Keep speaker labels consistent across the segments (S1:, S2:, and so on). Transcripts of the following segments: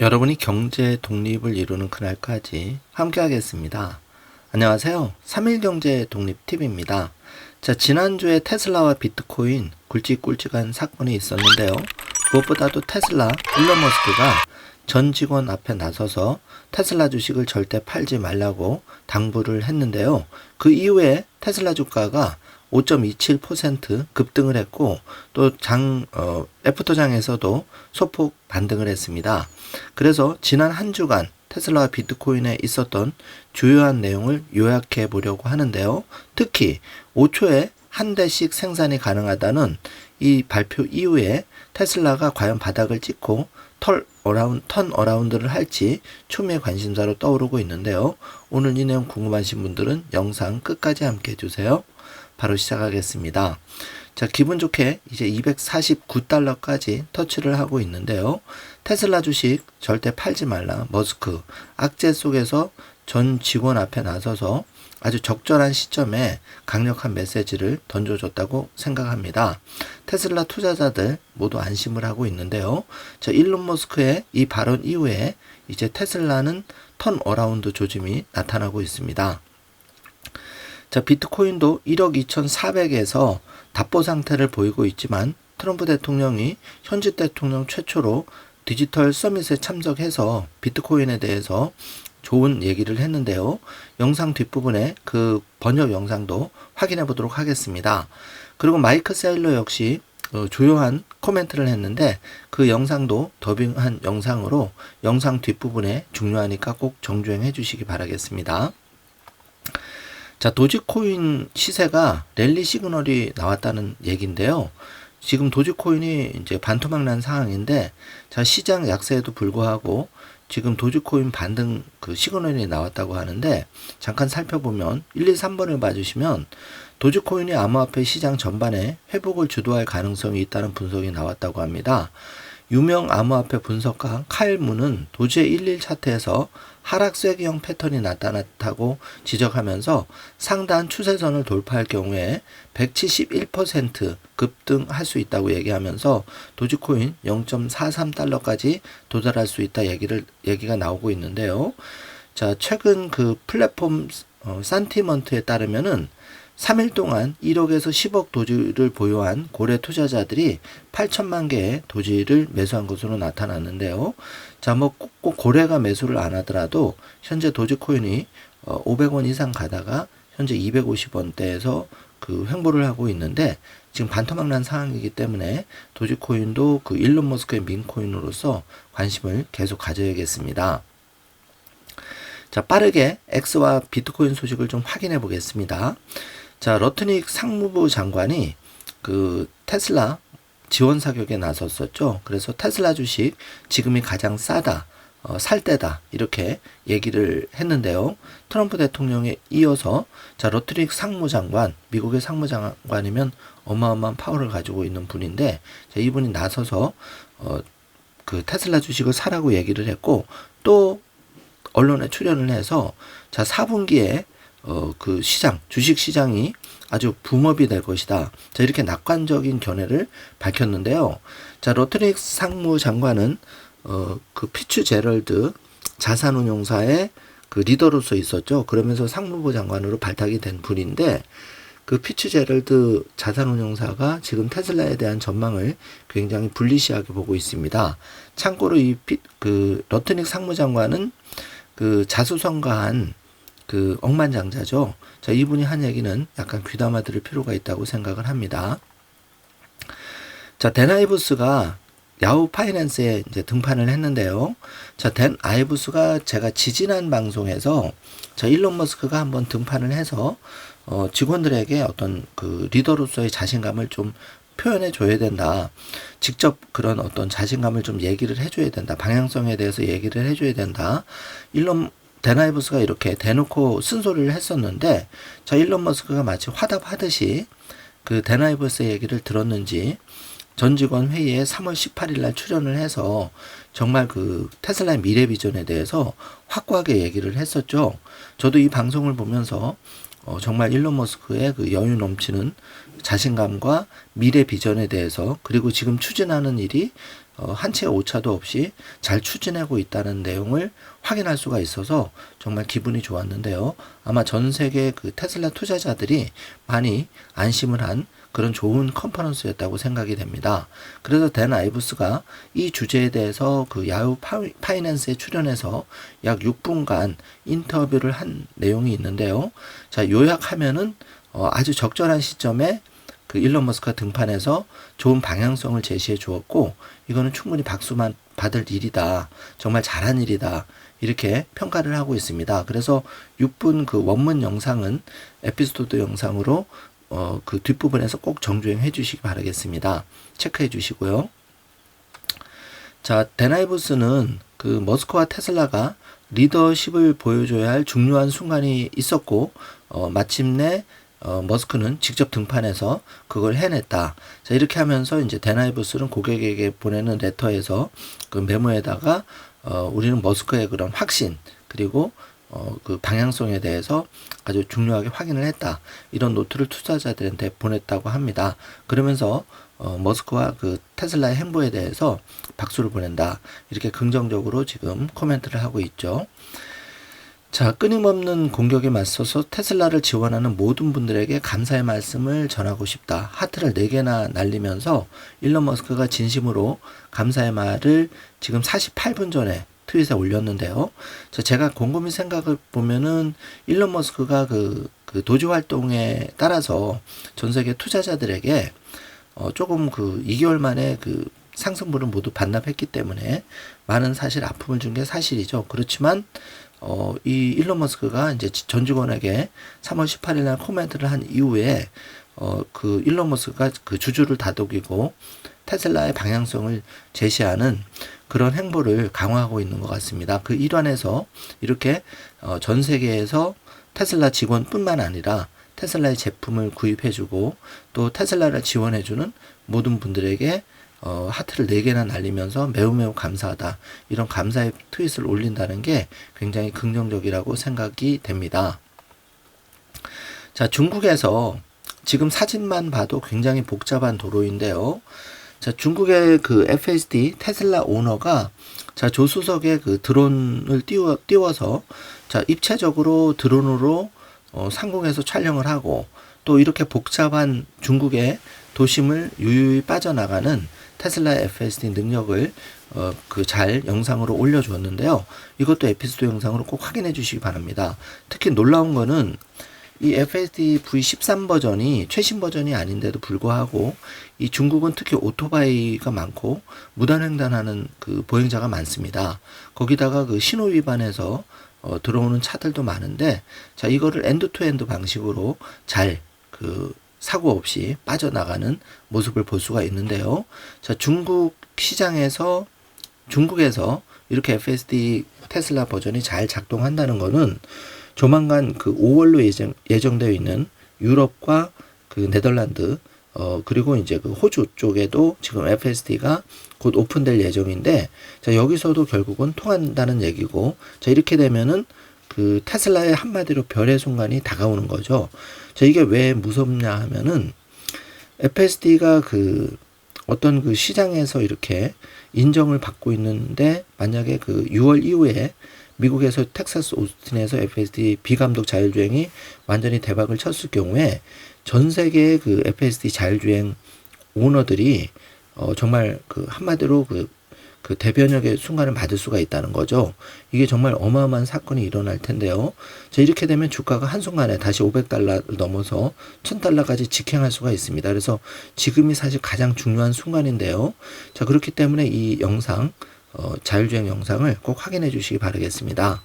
S1: 여러분이 경제 독립을 이루는 그날까지 함께 하겠습니다. 안녕하세요. 3일 경제 독립 팁입니다. 자, 지난주에 테슬라와 비트코인 굵직굵직한 사건이 있었는데요. 무엇보다도 테슬라 일론 머스크가 전 직원 앞에 나서서 테슬라 주식을 절대 팔지 말라고 당부를 했는데요. 그 이후에 테슬라 주가가 5.27% 급등을 했고 또 애프터장에서도 소폭 반등을 했습니다. 그래서 지난 한 주간 테슬라와 비트코인에 있었던 주요한 내용을 요약해 보려고 하는데요. 특히 5초에 한 대씩 생산이 가능하다는 이 발표 이후에 테슬라가 과연 바닥을 찍고 턴 어라운드를 할지 초미의 관심사로 떠오르고 있는데요. 오늘 이 내용 궁금하신 분들은 영상 끝까지 함께 해주세요. 바로 시작하겠습니다. 자, 기분 좋게 이제 249달러까지 터치를 하고 있는데요. 테슬라 주식 절대 팔지 말라. 머스크 악재 속에서 전 직원 앞에 나서서 아주 적절한 시점에 강력한 메시지를 던져줬다고 생각합니다. 테슬라 투자자들 모두 안심을 하고 있는데요. 자, 일론 머스크의 이 발언 이후에 이제 테슬라는 턴 어라운드 조짐이 나타나고 있습니다. 자, 비트코인도 1억 2,400에서 답보 상태를 보이고 있지만 트럼프 대통령이 현직 대통령 최초로 디지털 서밋에 참석해서 비트코인에 대해서 좋은 얘기를 했는데요. 영상 뒷부분에 그 번역 영상도 확인해 보도록 하겠습니다. 그리고 마이크 세일러 역시 주요한 코멘트를 했는데 그 영상도 더빙한 영상으로 영상 뒷부분에 중요하니까 꼭 정주행해 주시기 바라겠습니다. 자, 도지코인 시세가 랠리 시그널이 나왔다는 얘기인데요. 지금 도지코인이 이제 반토막 난 상황인데, 자, 시장 약세에도 불구하고 지금 도지코인 반등 그 시그널이 나왔다고 하는데, 잠깐 살펴보면 1, 2, 3번을 봐주시면 도지코인이 암호화폐 시장 전반에 회복을 주도할 가능성이 있다는 분석이 나왔다고 합니다. 유명 암호화폐 분석가 카일 문은 도지의 11 차트에서 하락 쐐기형 패턴이 나타났다고 지적하면서 상단 추세선을 돌파할 경우에 171% 급등할 수 있다고 얘기하면서 도지코인 0.43달러까지 도달할 수 있다 얘기가 나오고 있는데요. 자, 최근 그 플랫폼 산티먼트에 따르면은 3일 동안 1억에서 10억 도지를 보유한 고래 투자자들이 8천만 개의 도지를 매수한 것으로 나타났는데요. 자, 뭐 꼭 고래가 매수를 안 하더라도 현재 도지코인이 500원 이상 가다가 현재 250원대에서 그 횡보를 하고 있는데 지금 반토막 난 상황이기 때문에 도지코인도 그 일론 머스크의 민코인으로서 관심을 계속 가져야겠습니다. 자, 빠르게 X와 비트코인 소식을 좀 확인해 보겠습니다. 자, 러트닉 상무부 장관이 그 테슬라 지원 사격에 나섰었죠. 그래서 테슬라 주식 지금이 가장 싸다, 살 때다 이렇게 얘기를 했는데요. 트럼프 대통령에 이어서 자, 러트닉 상무장관, 미국의 상무장관이면 어마어마한 파워를 가지고 있는 분인데 자, 이분이 나서서 그 테슬라 주식을 사라고 얘기를 했고 또 언론에 출연을 해서 자, 4분기에 그 시장, 주식 시장이 아주 붐업이 될 것이다. 자, 이렇게 낙관적인 견해를 밝혔는데요. 자, 러트닉 상무장관은 그 피츠제럴드 자산운용사의 그 리더로서 있었죠. 그러면서 상무부 장관으로 발탁이 된 분인데 그 피츠제럴드 자산운용사가 지금 테슬라에 대한 전망을 굉장히 불리시하게 보고 있습니다. 참고로 그 러트닉 상무장관은 그 자수성가한 그 억만장자죠. 자, 이분이 한 얘기는 약간 귀담아 들을 필요가 있다고 생각을 합니다. 자, 댄 아이브스가 야후 파이낸스에 이제 등판을 했는데요. 자, 댄 아이브스가 제가 지지난 방송에서 자, 일론 머스크가 한번 등판을 해서 직원들에게 어떤 그 리더로서의 자신감을 좀 표현해 줘야 된다. 직접 그런 어떤 자신감을 좀 얘기를 해줘야 된다. 방향성에 대해서 얘기를 해줘야 된다. 댄 아이브스가 이렇게 대놓고 쓴소리를 했었는데 자, 일론 머스크가 마치 화답하듯이 그 댄 아이브스의 얘기를 들었는지 전 직원 회의에 3월 18일 날 출연을 해서 정말 그 테슬라의 미래 비전에 대해서 확고하게 얘기를 했었죠. 저도 이 방송을 보면서 정말 일론 머스크의 그 여유 넘치는 자신감과 미래 비전에 대해서 그리고 지금 추진하는 일이 한 채의 오차도 없이 잘 추진하고 있다는 내용을 확인할 수가 있어서 정말 기분이 좋았는데요. 아마 전 세계 그 테슬라 투자자들이 많이 안심을 한 그런 좋은 컨퍼런스였다고 생각이 됩니다. 그래서 댄 아이브스가 이 주제에 대해서 그 야후 파이낸스에 출연해서 약 6분간 인터뷰를 한 내용이 있는데요. 자, 요약하면은 아주 적절한 시점에 그 일론 머스크가 등판해서 좋은 방향성을 제시해 주었고, 이거는 충분히 박수만 받을 일이다. 정말 잘한 일이다. 이렇게 평가를 하고 있습니다. 그래서 6분 그 원문 영상은 에피소드 영상으로 그 뒷부분에서 꼭 정주행해 주시기 바라겠습니다. 체크해 주시고요. 자, 댄 아이브스는 그 머스크와 테슬라가 리더십을 보여줘야 할 중요한 순간이 있었고, 마침내 머스크는 직접 등판해서 그걸 해냈다. 자, 이렇게 하면서 이제 댄 아이브스는 고객에게 보내는 레터에서 그 메모에다가 우리는 머스크의 그런 확신 그리고 그 방향성에 대해서 아주 중요하게 확인을 했다. 이런 노트를 투자자들한테 보냈다고 합니다. 그러면서 머스크와 그 테슬라의 행보에 대해서 박수를 보낸다. 이렇게 긍정적으로 지금 코멘트를 하고 있죠. 자, 끊임없는 공격에 맞서서 테슬라를 지원하는 모든 분들에게 감사의 말씀을 전하고 싶다. 하트를 4개나 날리면서 일론 머스크가 진심으로 감사의 말을 지금 48분 전에 트윗에 올렸는데요. 자, 제가 곰곰이 생각을 보면은 일론 머스크가 그 도지 활동에 따라서 전 세계 투자자들에게 조금 그 2개월 만에 그 상승분을 모두 반납했기 때문에 많은 사실 아픔을 준 게 사실이죠. 그렇지만 이 일론 머스크가 이제 전 직원에게 3월 18일 날 코멘트를 한 이후에 그 일론 머스크가 그 주주를 다독이고 테슬라의 방향성을 제시하는 그런 행보를 강화하고 있는 것 같습니다. 그 일환에서 이렇게 전 세계에서 테슬라 직원뿐만 아니라 테슬라의 제품을 구입해주고 또 테슬라를 지원해주는 모든 분들에게 하트를 4개나 날리면서 매우 감사하다. 이런 감사의 트윗을 올린다는 게 굉장히 긍정적이라고 생각이 됩니다. 자, 중국에서 지금 사진만 봐도 굉장히 복잡한 도로인데요. 자, 중국의 그 FSD 테슬라 오너가 자, 조수석에 그 드론을 띄워서 자, 입체적으로 드론으로 상공에서 촬영을 하고 또 이렇게 복잡한 중국의 도심을 유유히 빠져나가는 테슬라의 FSD 능력을 잘 영상으로 올려주었는데요. 이것도 에피소드 영상으로 꼭 확인해 주시기 바랍니다. 특히 놀라운 거는 이 FSD V13 버전이 최신 버전이 아닌데도 불구하고 이 중국은 특히 오토바이가 많고 무단횡단하는 그 보행자가 많습니다. 거기다가 그 신호 위반해서 들어오는 차들도 많은데 자, 이거를 엔드 투 엔드 방식으로 잘 사고 없이 빠져나가는 모습을 볼 수가 있는데요. 자, 중국에서 이렇게 FSD 테슬라 버전이 잘 작동한다는 것은 조만간 그 5월로 예정되어 있는 유럽과 그 네덜란드 그리고 이제 그 호주 쪽에도 지금 FSD가 곧 오픈될 예정인데 자, 여기서도 결국은 통한다는 얘기고 자, 이렇게 되면은 그 테슬라의 한마디로 별의 순간이 다가오는 거죠. 자, 이게 왜 무섭냐 하면은 FSD가 그 어떤 그 시장에서 이렇게 인정을 받고 있는데 만약에 그 6월 이후에 미국에서 텍사스 오스틴에서 FSD 비감독 자율주행이 완전히 대박을 쳤을 경우에 전 세계의 그 FSD 자율주행 오너들이 정말 그 한마디로 그 대변역의 순간을 맞을 수가 있다는 거죠. 이게 정말 어마어마한 사건이 일어날 텐데요. 자, 이렇게 되면 주가가 한순간에 다시 500달러를 넘어서 1000달러까지 직행할 수가 있습니다. 그래서 지금이 사실 가장 중요한 순간인데요. 자, 그렇기 때문에 이 영상 자율주행 영상을 꼭 확인해 주시기 바라겠습니다.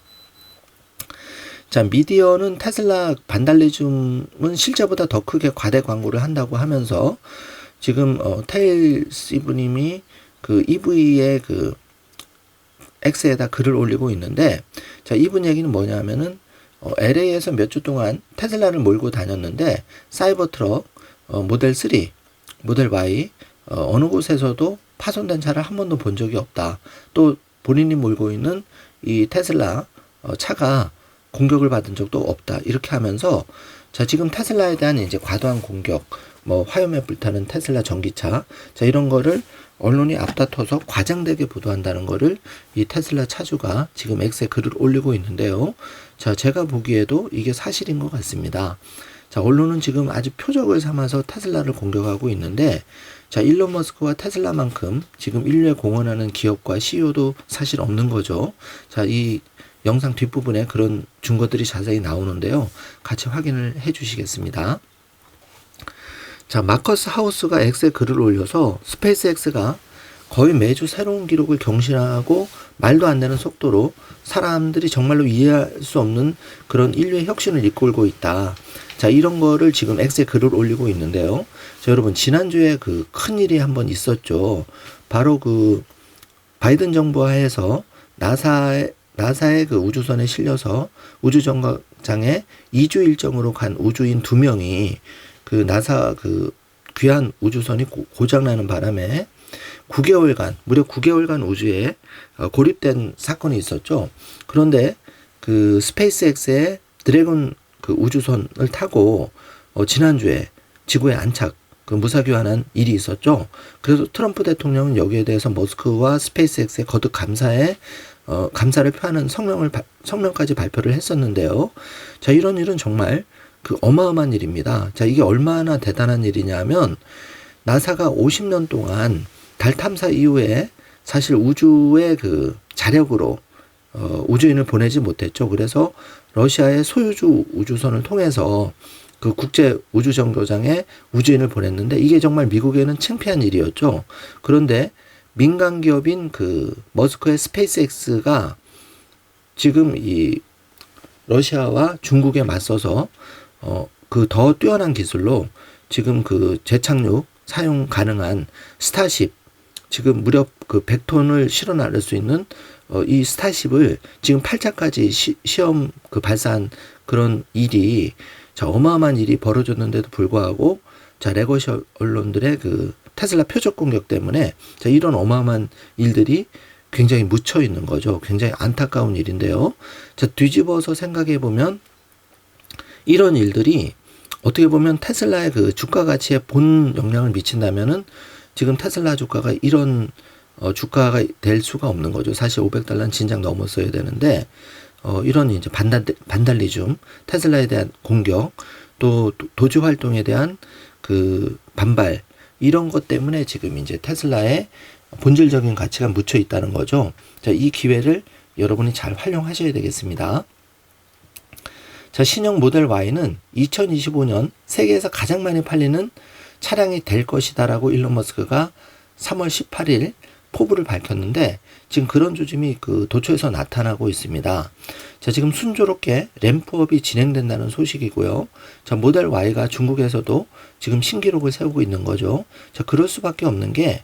S1: 자, 미디어는 테슬라 반달리즘은 실제보다 더 크게 과대 광고를 한다고 하면서 지금 테일 시브님이 그 EV의 그 X에다 글을 올리고 있는데 자, 이분 얘기는 뭐냐면은 LA에서 몇 주 동안 테슬라를 몰고 다녔는데 사이버 트럭 모델 3, 모델 Y 어느 곳에서도 파손된 차를 한 번도 본 적이 없다. 또 본인이 몰고 있는 이 테슬라 차가 공격을 받은 적도 없다. 이렇게 하면서 자, 지금 테슬라에 대한 이제 과도한 공격, 뭐 화염에 불타는 테슬라 전기차, 자, 이런 거를 언론이 앞다퉈서 과장되게 보도한다는 거를 이 테슬라 차주가 지금 X에 글을 올리고 있는데요. 자, 제가 보기에도 이게 사실인 것 같습니다. 자, 언론은 지금 아주 표적을 삼아서 테슬라를 공격하고 있는데, 자, 일론 머스크와 테슬라만큼 지금 인류에 공헌하는 기업과 CEO도 사실 없는 거죠. 자, 이 영상 뒷부분에 그런 증거들이 자세히 나오는데요. 같이 확인을 해 주시겠습니다. 자, 마커스 하우스가 X에 글을 올려서 스페이스X가 거의 매주 새로운 기록을 경신하고 말도 안 되는 속도로 사람들이 정말로 이해할 수 없는 그런 인류의 혁신을 이끌고 있다. 자, 이런 거를 지금 X에 글을 올리고 있는데요. 자, 여러분, 지난주에 그 큰일이 한번 있었죠. 바로 그 바이든 정부 하에서 나사의 그 우주선에 실려서 우주정거장에 2주 일정으로 간 우주인 2명이 그 나사 그 귀한 우주선이 고장나는 바람에 9개월간, 무려 9개월간 우주에 고립된 사건이 있었죠. 그런데 그 스페이스X의 드래곤 그 우주선을 타고 지난주에 지구에 안착, 그 무사귀환한 일이 있었죠. 그래서 트럼프 대통령은 여기에 대해서 머스크와 스페이스X에 거듭 감사를 표하는 성명까지 발표를 했었는데요. 자, 이런 일은 정말 그 어마어마한 일입니다. 자, 이게 얼마나 대단한 일이냐면, 나사가 50년 동안 달 탐사 이후에 사실 우주의 그 자력으로 우주인을 보내지 못했죠. 그래서 러시아의 소유주 우주선을 통해서 그 국제 우주정거장에 우주인을 보냈는데, 이게 정말 미국에는 창피한 일이었죠. 그런데 민간 기업인 그 머스크의 스페이스X가 지금 이 러시아와 중국에 맞서서 그 더 뛰어난 기술로 지금 그 재착륙 사용 가능한 스타쉽, 지금 무려 그 100톤을 실어 나를 수 있는 이 스타쉽을 지금 8차까지 시험 그 발사한 그런 일이, 자, 어마어마한 일이 벌어졌는데도 불구하고, 자, 레거시 언론들의 그 테슬라 표적 공격 때문에, 자, 이런 어마어마한 일들이 굉장히 묻혀 있는 거죠. 굉장히 안타까운 일인데요. 자, 뒤집어서 생각해 보면 이런 일들이 어떻게 보면 테슬라의 그 주가 가치에 본 영향을 미친다면은 지금 테슬라 주가가 이런 주가가 될 수가 없는 거죠. 사실 $500는 진작 넘었어야 되는데, 이런 이제 반달리즘, 테슬라에 대한 공격, 또 도주 활동에 대한 그 반발, 이런 것 때문에 지금 이제 테슬라의 본질적인 가치가 묻혀 있다는 거죠. 자, 이 기회를 여러분이 잘 활용하셔야 되겠습니다. 자, 신형 모델 Y는 2025년 세계에서 가장 많이 팔리는 차량이 될 것이다라고 일론 머스크가 3월 18일 포부를 밝혔는데, 지금 그런 조짐이 그 도처에서 나타나고 있습니다. 자, 지금 순조롭게 램프업이 진행된다는 소식이고요. 자, 모델 Y가 중국에서도 지금 신기록을 세우고 있는 거죠. 자, 그럴 수밖에 없는 게,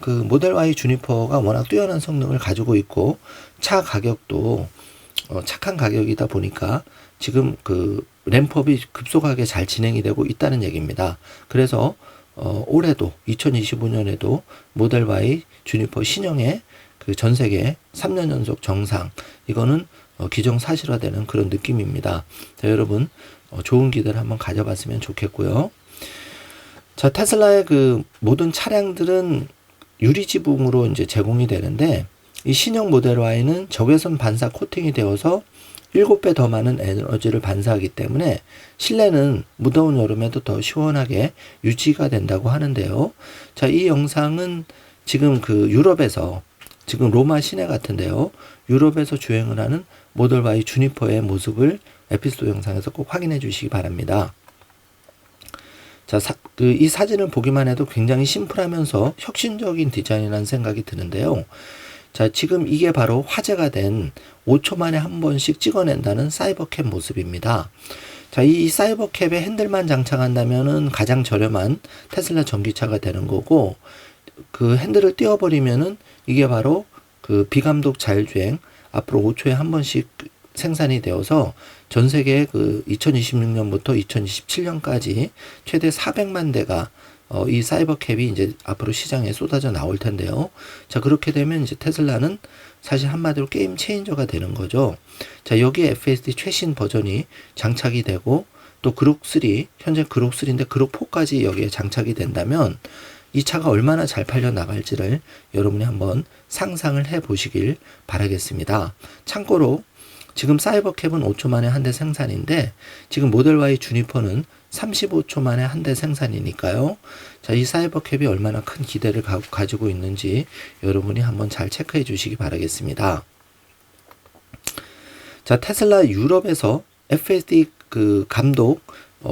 S1: 그 모델 Y 주니퍼가 워낙 뛰어난 성능을 가지고 있고, 차 가격도 착한 가격이다 보니까 지금 그 램프업이 급속하게 잘 진행이 되고 있다는 얘기입니다. 그래서 올해도 2025년에도 모델 Y 주니퍼 신형의 그 전 세계 3년 연속 정상, 이거는 기정사실화되는 그런 느낌입니다. 자, 여러분 좋은 기대를 한번 가져봤으면 좋겠고요. 자, 테슬라의 그 모든 차량들은 유리 지붕으로 이제 제공이 되는데, 이 신형 모델 Y는 적외선 반사 코팅이 되어서 7배 더 많은 에너지를 반사하기 때문에 실내는 무더운 여름에도 더 시원하게 유지가 된다고 하는데요. 자, 이 영상은 지금 그 유럽에서, 지금 로마 시내 같은데요. 유럽에서 주행을 하는 모델 Y 주니퍼의 모습을 에피소드 영상에서 꼭 확인해 주시기 바랍니다. 자, 이 사진을 보기만 해도 굉장히 심플하면서 혁신적인 디자인이라는 생각이 드는데요. 자, 지금 이게 바로 화제가 된 5초 만에 한 번씩 찍어낸다는 사이버캡 모습입니다. 자, 이 사이버캡에 핸들만 장착한다면은 가장 저렴한 테슬라 전기차가 되는 거고, 그 핸들을 띄워버리면은 이게 바로 그 비감독 자율주행, 앞으로 5초에 한 번씩 생산이 되어서 전 세계 그 2026년부터 2027년까지 최대 400만 대가 이 사이버캡이 이제 앞으로 시장에 쏟아져 나올 텐데요. 자, 그렇게 되면 이제 테슬라는 사실 한마디로 게임 체인저가 되는 거죠. 자, 여기에 FSD 최신 버전이 장착이 되고, 또 그록 3, 현재 그록 3인데 그록 4까지 여기에 장착이 된다면, 이 차가 얼마나 잘 팔려 나갈지를 여러분이 한번 상상을 해 보시길 바라겠습니다. 참고로 지금 사이버캡은 5초 만에 한 대 생산인데 지금 모델 Y 주니퍼는 35초 만에 한 대 생산이니까요. 자, 이 사이버캡이 얼마나 큰 기대를 가지고 있는지 여러분이 한번 잘 체크해 주시기 바라겠습니다. 자, 테슬라 유럽에서 FSD 그 감독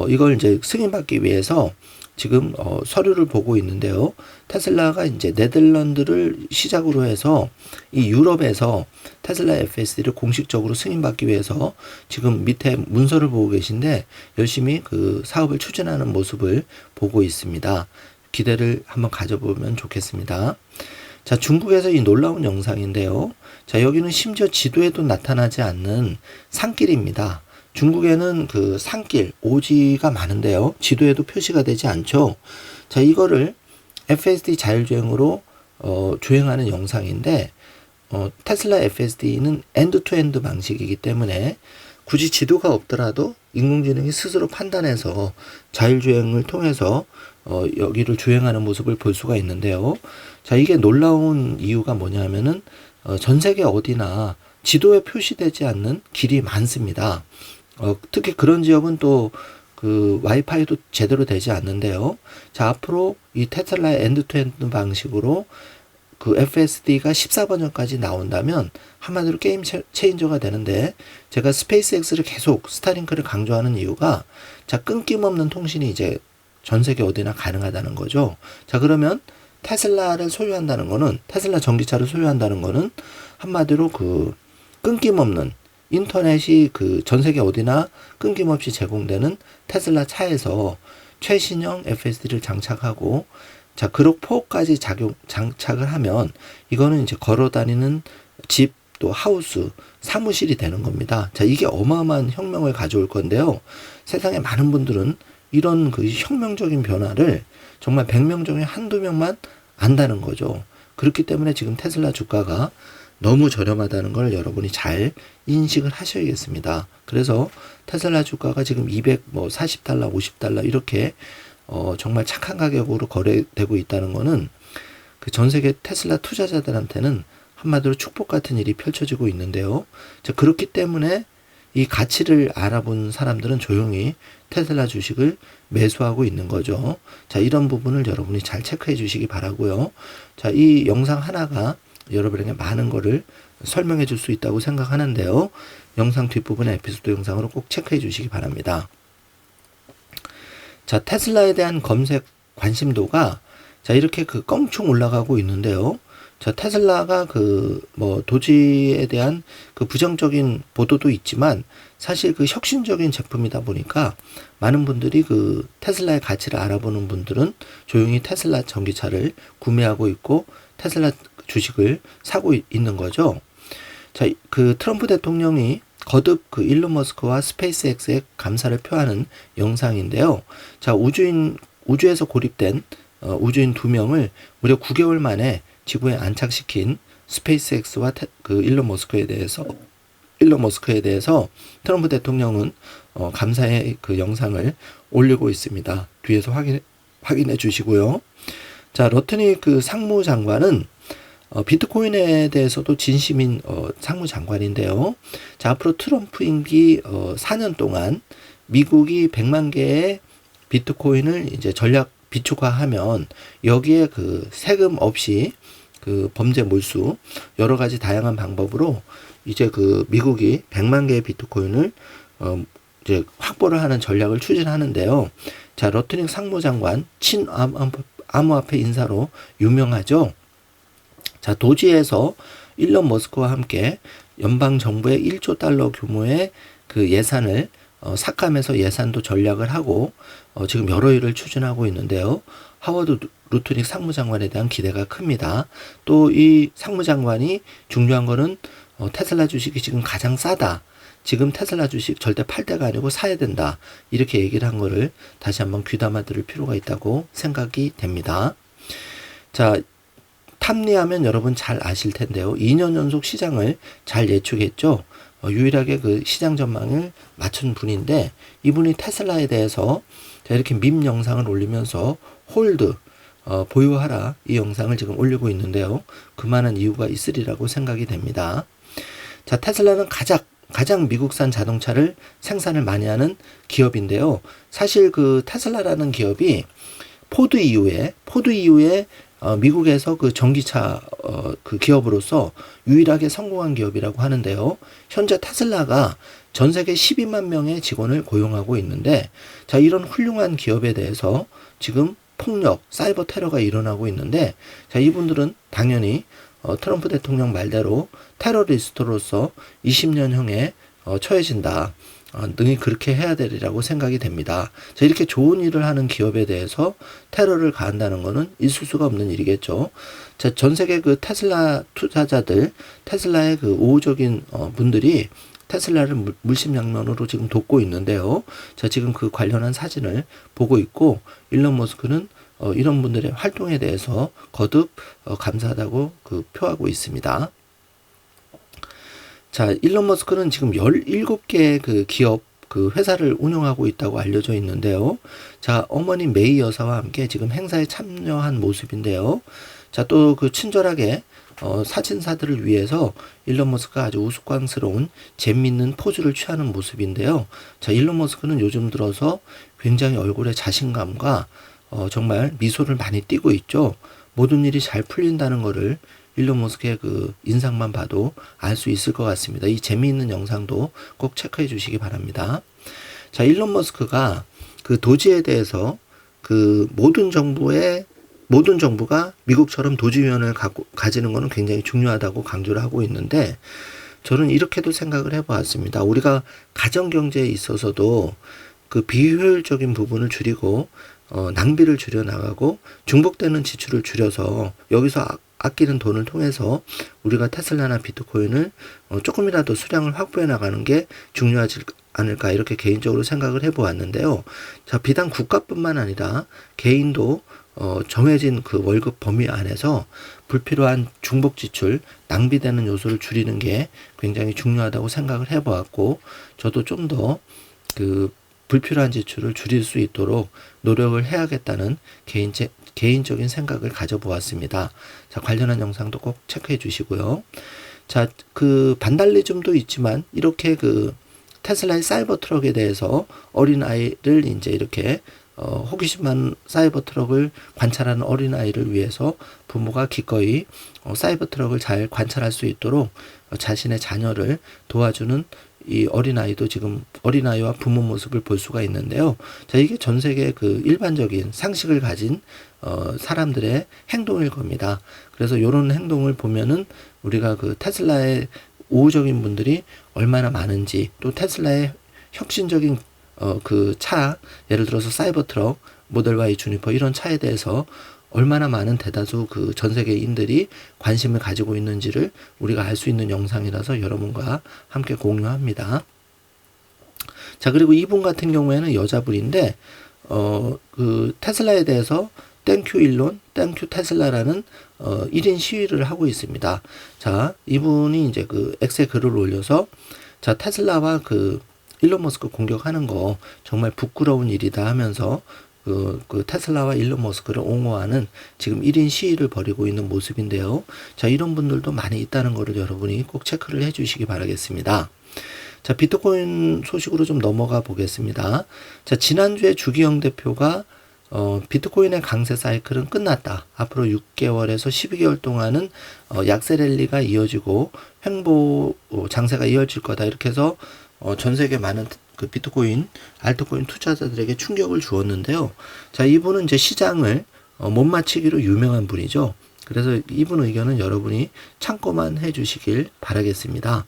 S1: 이걸 이제 승인받기 위해서 지금 서류를 보고 있는데요. 테슬라가 이제 네덜란드를 시작으로 해서 이 유럽에서 테슬라 FSD를 공식적으로 승인받기 위해서 지금 밑에 문서를 보고 계신데 열심히 그 사업을 추진하는 모습을 보고 있습니다. 기대를 한번 가져보면 좋겠습니다. 자, 중국에서 이 놀라운 영상인데요. 자, 여기는 심지어 지도에도 나타나지 않는 산길입니다. 중국에는 그 산길, 오지가 많은데요. 지도에도 표시가 되지 않죠. 자, 이거를 FSD 자율주행으로 주행하는 영상인데 테슬라 FSD는 엔드-투-엔드 방식이기 때문에 굳이 지도가 없더라도 인공지능이 스스로 판단해서 자율주행을 통해서 여기를 주행하는 모습을 볼 수가 있는데요. 자, 이게 놀라운 이유가 뭐냐면은 전 세계 어디나 지도에 표시되지 않는 길이 많습니다. 특히 그런 지역은 또 그 와이파이도 제대로 되지 않는데요. 자, 앞으로 이 테슬라의 엔드-투-엔드 방식으로 그 FSD가 14번역까지 나온다면 한마디로 게임 체인저가 되는데 제가 스페이스X를 계속 스타링크를 강조하는 이유가 자, 끊김없는 통신이 이제 전 세계 어디나 가능하다는 거죠. 자, 그러면 테슬라를 소유한다는 거는 테슬라 전기차를 소유한다는 거는 한마디로 그 끊김없는 인터넷이 그 전 세계 어디나 끊김없이 제공되는 테슬라 차에서 최신형 FSD를 장착하고 자, 그룹 4까지 장착을 하면 이거는 이제 걸어 다니는 집 또 하우스, 사무실이 되는 겁니다. 자, 이게 어마어마한 혁명을 가져올 건데요. 세상에 많은 분들은 이런 그 혁명적인 변화를 정말 100명 중에 한두 명만 안다는 거죠. 그렇기 때문에 지금 테슬라 주가가 너무 저렴하다는 걸 여러분이 잘 인식을 하셔야겠습니다. 그래서 테슬라 주가가 지금 $240, $50 이렇게 정말 착한 가격으로 거래되고 있다는 거는 그 전 세계 테슬라 투자자들한테는 한마디로 축복 같은 일이 펼쳐지고 있는데요. 자, 그렇기 때문에 이 가치를 알아본 사람들은 조용히 테슬라 주식을 매수하고 있는 거죠. 자, 이런 부분을 여러분이 잘 체크해 주시기 바라고요. 자, 이 영상 하나가 여러분에게 많은 거를 설명해 줄 수 있다고 생각하는데요. 영상 뒷부분의 에피소드 영상으로 꼭 체크해 주시기 바랍니다. 자, 테슬라에 대한 검색 관심도가 자, 이렇게 그 껑충 올라가고 있는데요. 자, 테슬라가 도지에 대한 그 부정적인 보도도 있지만 사실 그 혁신적인 제품이다 보니까 많은 분들이 그 테슬라의 가치를 알아보는 분들은 조용히 테슬라 전기차를 구매하고 있고 테슬라 주식을 사고 있는 거죠. 자, 그 트럼프 대통령이 거듭 그 일론 머스크와 스페이스X에 감사를 표하는 영상인데요. 자, 우주에서 고립된 우주인 2명을 무려 9개월 만에 지구에 안착시킨 스페이스X와 그 일론 머스크에 대해서 트럼프 대통령은 감사의 그 영상을 올리고 있습니다. 뒤에서 확인해 주시고요. 자, 러트닉 그 상무장관은 비트코인에 대해서도 진심인 상무장관인데요. 자, 앞으로 트럼프 임기 4년 동안 미국이 100만 개의 비트코인을 이제 전략 비축화하면 여기에 그 세금 없이 그 범죄 몰수 여러 가지 다양한 방법으로 이제 그 미국이 100만 개의 비트코인을 이제 확보를 하는 전략을 추진하는데요. 자, 러트닉 상무장관 친암호화폐 인사로 유명하죠. 자, 도지에서 일론 머스크와 함께 연방 정부의 1조 달러 규모의 그 예산을 삭감해서 예산도 전략을 하고 지금 여러 일을 추진하고 있는데요. 하워드 루트닉 상무장관에 대한 기대가 큽니다. 또 이 상무장관이 중요한 거는 테슬라 주식이 지금 가장 싸다. 지금 테슬라 주식 절대 팔 때가 아니고 사야 된다. 이렇게 얘기를 한 거를 다시 한번 귀담아 들을 필요가 있다고 생각이 됩니다. 자, 탐리하면 여러분 잘 아실 텐데요. 2년 연속 시장을 잘 예측했죠. 유일하게 그 시장 전망을 맞춘 분인데 이분이 테슬라에 대해서 이렇게 밈 영상을 올리면서 홀드 보유하라 이 영상을 지금 올리고 있는데요. 그만한 이유가 있으리라고 생각이 됩니다. 자, 테슬라는 가장 미국산 자동차를 생산을 많이 하는 기업인데요. 사실 그 테슬라라는 기업이 포드 이후에 미국에서 그 전기차 그 기업으로서 유일하게 성공한 기업이라고 하는데요. 현재 테슬라가 전 세계 12만 명의 직원을 고용하고 있는데, 자, 이런 훌륭한 기업에 대해서 지금 폭력, 사이버 테러가 일어나고 있는데, 자, 이분들은 당연히 트럼프 대통령 말대로 테러리스트로서 20년형에 처해진다. 능히 그렇게 해야 되리라고 생각이 됩니다. 자, 이렇게 좋은 일을 하는 기업에 대해서 테러를 가한다는 것은 있을 수가 없는 일이겠죠. 자, 전 세계 그 테슬라 투자자들, 테슬라의 그 우호적인 분들이 테슬라를 물심양면으로 지금 돕고 있는데요. 자, 지금 그 관련한 사진을 보고 있고, 일론 머스크는 이런 분들의 활동에 대해서 거듭 감사하다고 그 표하고 있습니다. 자, 일론 머스크는 지금 17개의 그 기업 그 회사를 운영하고 있다고 알려져 있는데요. 자, 어머니 메이 여사와 함께 지금 행사에 참여한 모습인데요. 자, 또 그 친절하게 사진사들을 위해서 일론 머스크가 아주 우스꽝스러운 재미있는 포즈를 취하는 모습인데요. 자, 일론 머스크는 요즘 들어서 굉장히 얼굴에 자신감과 정말 미소를 많이 띠고 있죠. 모든 일이 잘 풀린다는 것을 일론 머스크의 그 인상만 봐도 알 수 있을 것 같습니다. 이 재미있는 영상도 꼭 체크해 주시기 바랍니다. 자, 일론 머스크가 그 도지에 대해서 그 모든 정부가 미국처럼 도지위원회를 가지는 것은 굉장히 중요하다고 강조를 하고 있는데, 저는 이렇게도 생각을 해보았습니다. 우리가 가정경제에 있어서도 그 비효율적인 부분을 줄이고 낭비를 줄여나가고 중복되는 지출을 줄여서 여기서 아끼는 돈을 통해서 우리가 테슬라나 비트코인을 조금이라도 수량을 확보해 나가는 게 중요하지 않을까, 이렇게 개인적으로 생각을 해보았는데요. 자, 비단 국가뿐만 아니라 개인도 정해진 그 월급 범위 안에서 불필요한 중복 지출, 낭비되는 요소를 줄이는 게 굉장히 중요하다고 생각을 해보았고, 저도 좀 더 그 불필요한 지출을 줄일 수 있도록 노력을 해야겠다는 개인적인 생각을 가져보았습니다. 자, 관련한 영상도 꼭 체크해 주시고요. 자, 그 반달리즘도 있지만 이렇게 그 테슬라의 사이버 트럭에 대해서 어린아이를 이제 이렇게 호기심한 사이버 트럭을 관찰하는 어린아이를 위해서 부모가 기꺼이 사이버 트럭을 잘 관찰할 수 있도록 자신의 자녀를 도와주는 이 어린아이도 지금 어린아이와 부모 모습을 볼 수가 있는데요. 자, 이게 전 세계 그 일반적인 상식을 가진 사람들의 행동일 겁니다. 그래서 이런 행동을 보면은 우리가 그 테슬라의 우호적인 분들이 얼마나 많은지, 또 테슬라의 혁신적인 그 차, 예를 들어서 사이버 트럭, 모델 Y 주니퍼 이런 차에 대해서 얼마나 많은 대다수 그 전 세계인들이 관심을 가지고 있는지를 우리가 알 수 있는 영상이라서 여러분과 함께 공유합니다. 자, 그리고 이분 같은 경우에는 여자분인데 그 테슬라에 대해서 땡큐 일론, 땡큐 테슬라라는 1인 시위를 하고 있습니다. 자, 이분이 이제 그 X에 글을 올려서, 자, 테슬라와 그 일론 머스크 공격하는 거 정말 부끄러운 일이다 하면서 그 테슬라와 일론 머스크를 옹호하는 지금 1인 시위를 벌이고 있는 모습인데요. 자, 이런 분들도 많이 있다는 것을 여러분이 꼭 체크를 해 주시기 바라겠습니다. 자, 비트코인 소식으로 좀 넘어가 보겠습니다. 자, 지난주에 주기영 대표가 비트코인의 강세 사이클은 끝났다. 앞으로 6개월에서 12개월 동안은 약세 랠리가 이어지고 횡보 장세가 이어질 거다. 이렇게 해서 전 세계 많은 그 비트코인, 알트코인 투자자들에게 충격을 주었는데요. 자, 이분은 이제 시장을 못 맞히기로 유명한 분이죠. 그래서 이분 의견은 여러분이 참고만 해 주시길 바라겠습니다.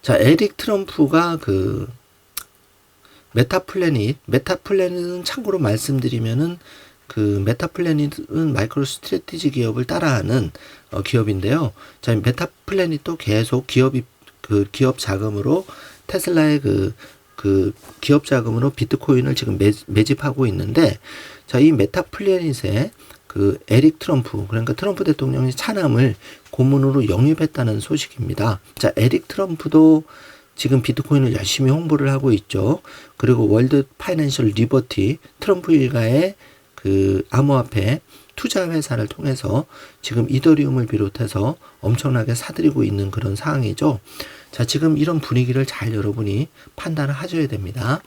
S1: 자, 에릭 트럼프가 그 메타플래닛은 참고로 말씀드리면은 그 메타플래닛은 마이크로 스트래티지 기업을 따라하는 기업인데요. 자, 메타플래닛도 계속 기업 자금으로 테슬라의 그 기업 자금으로 비트코인을 지금 매집하고 있는데, 자, 이 메타플래닛에 그 에릭 트럼프, 그러니까 트럼프 대통령이 차남을 고문으로 영입했다는 소식입니다. 자, 에릭 트럼프도 지금 비트코인을 열심히 홍보를 하고 있죠. 그리고 월드 파이낸셜 리버티, 트럼프 일가의 그 암호화폐 투자 회사를 통해서 지금 이더리움을 비롯해서 엄청나게 사들이고 있는 그런 상황이죠. 자, 지금 이런 분위기를 잘 여러분이 판단을 하셔야 됩니다.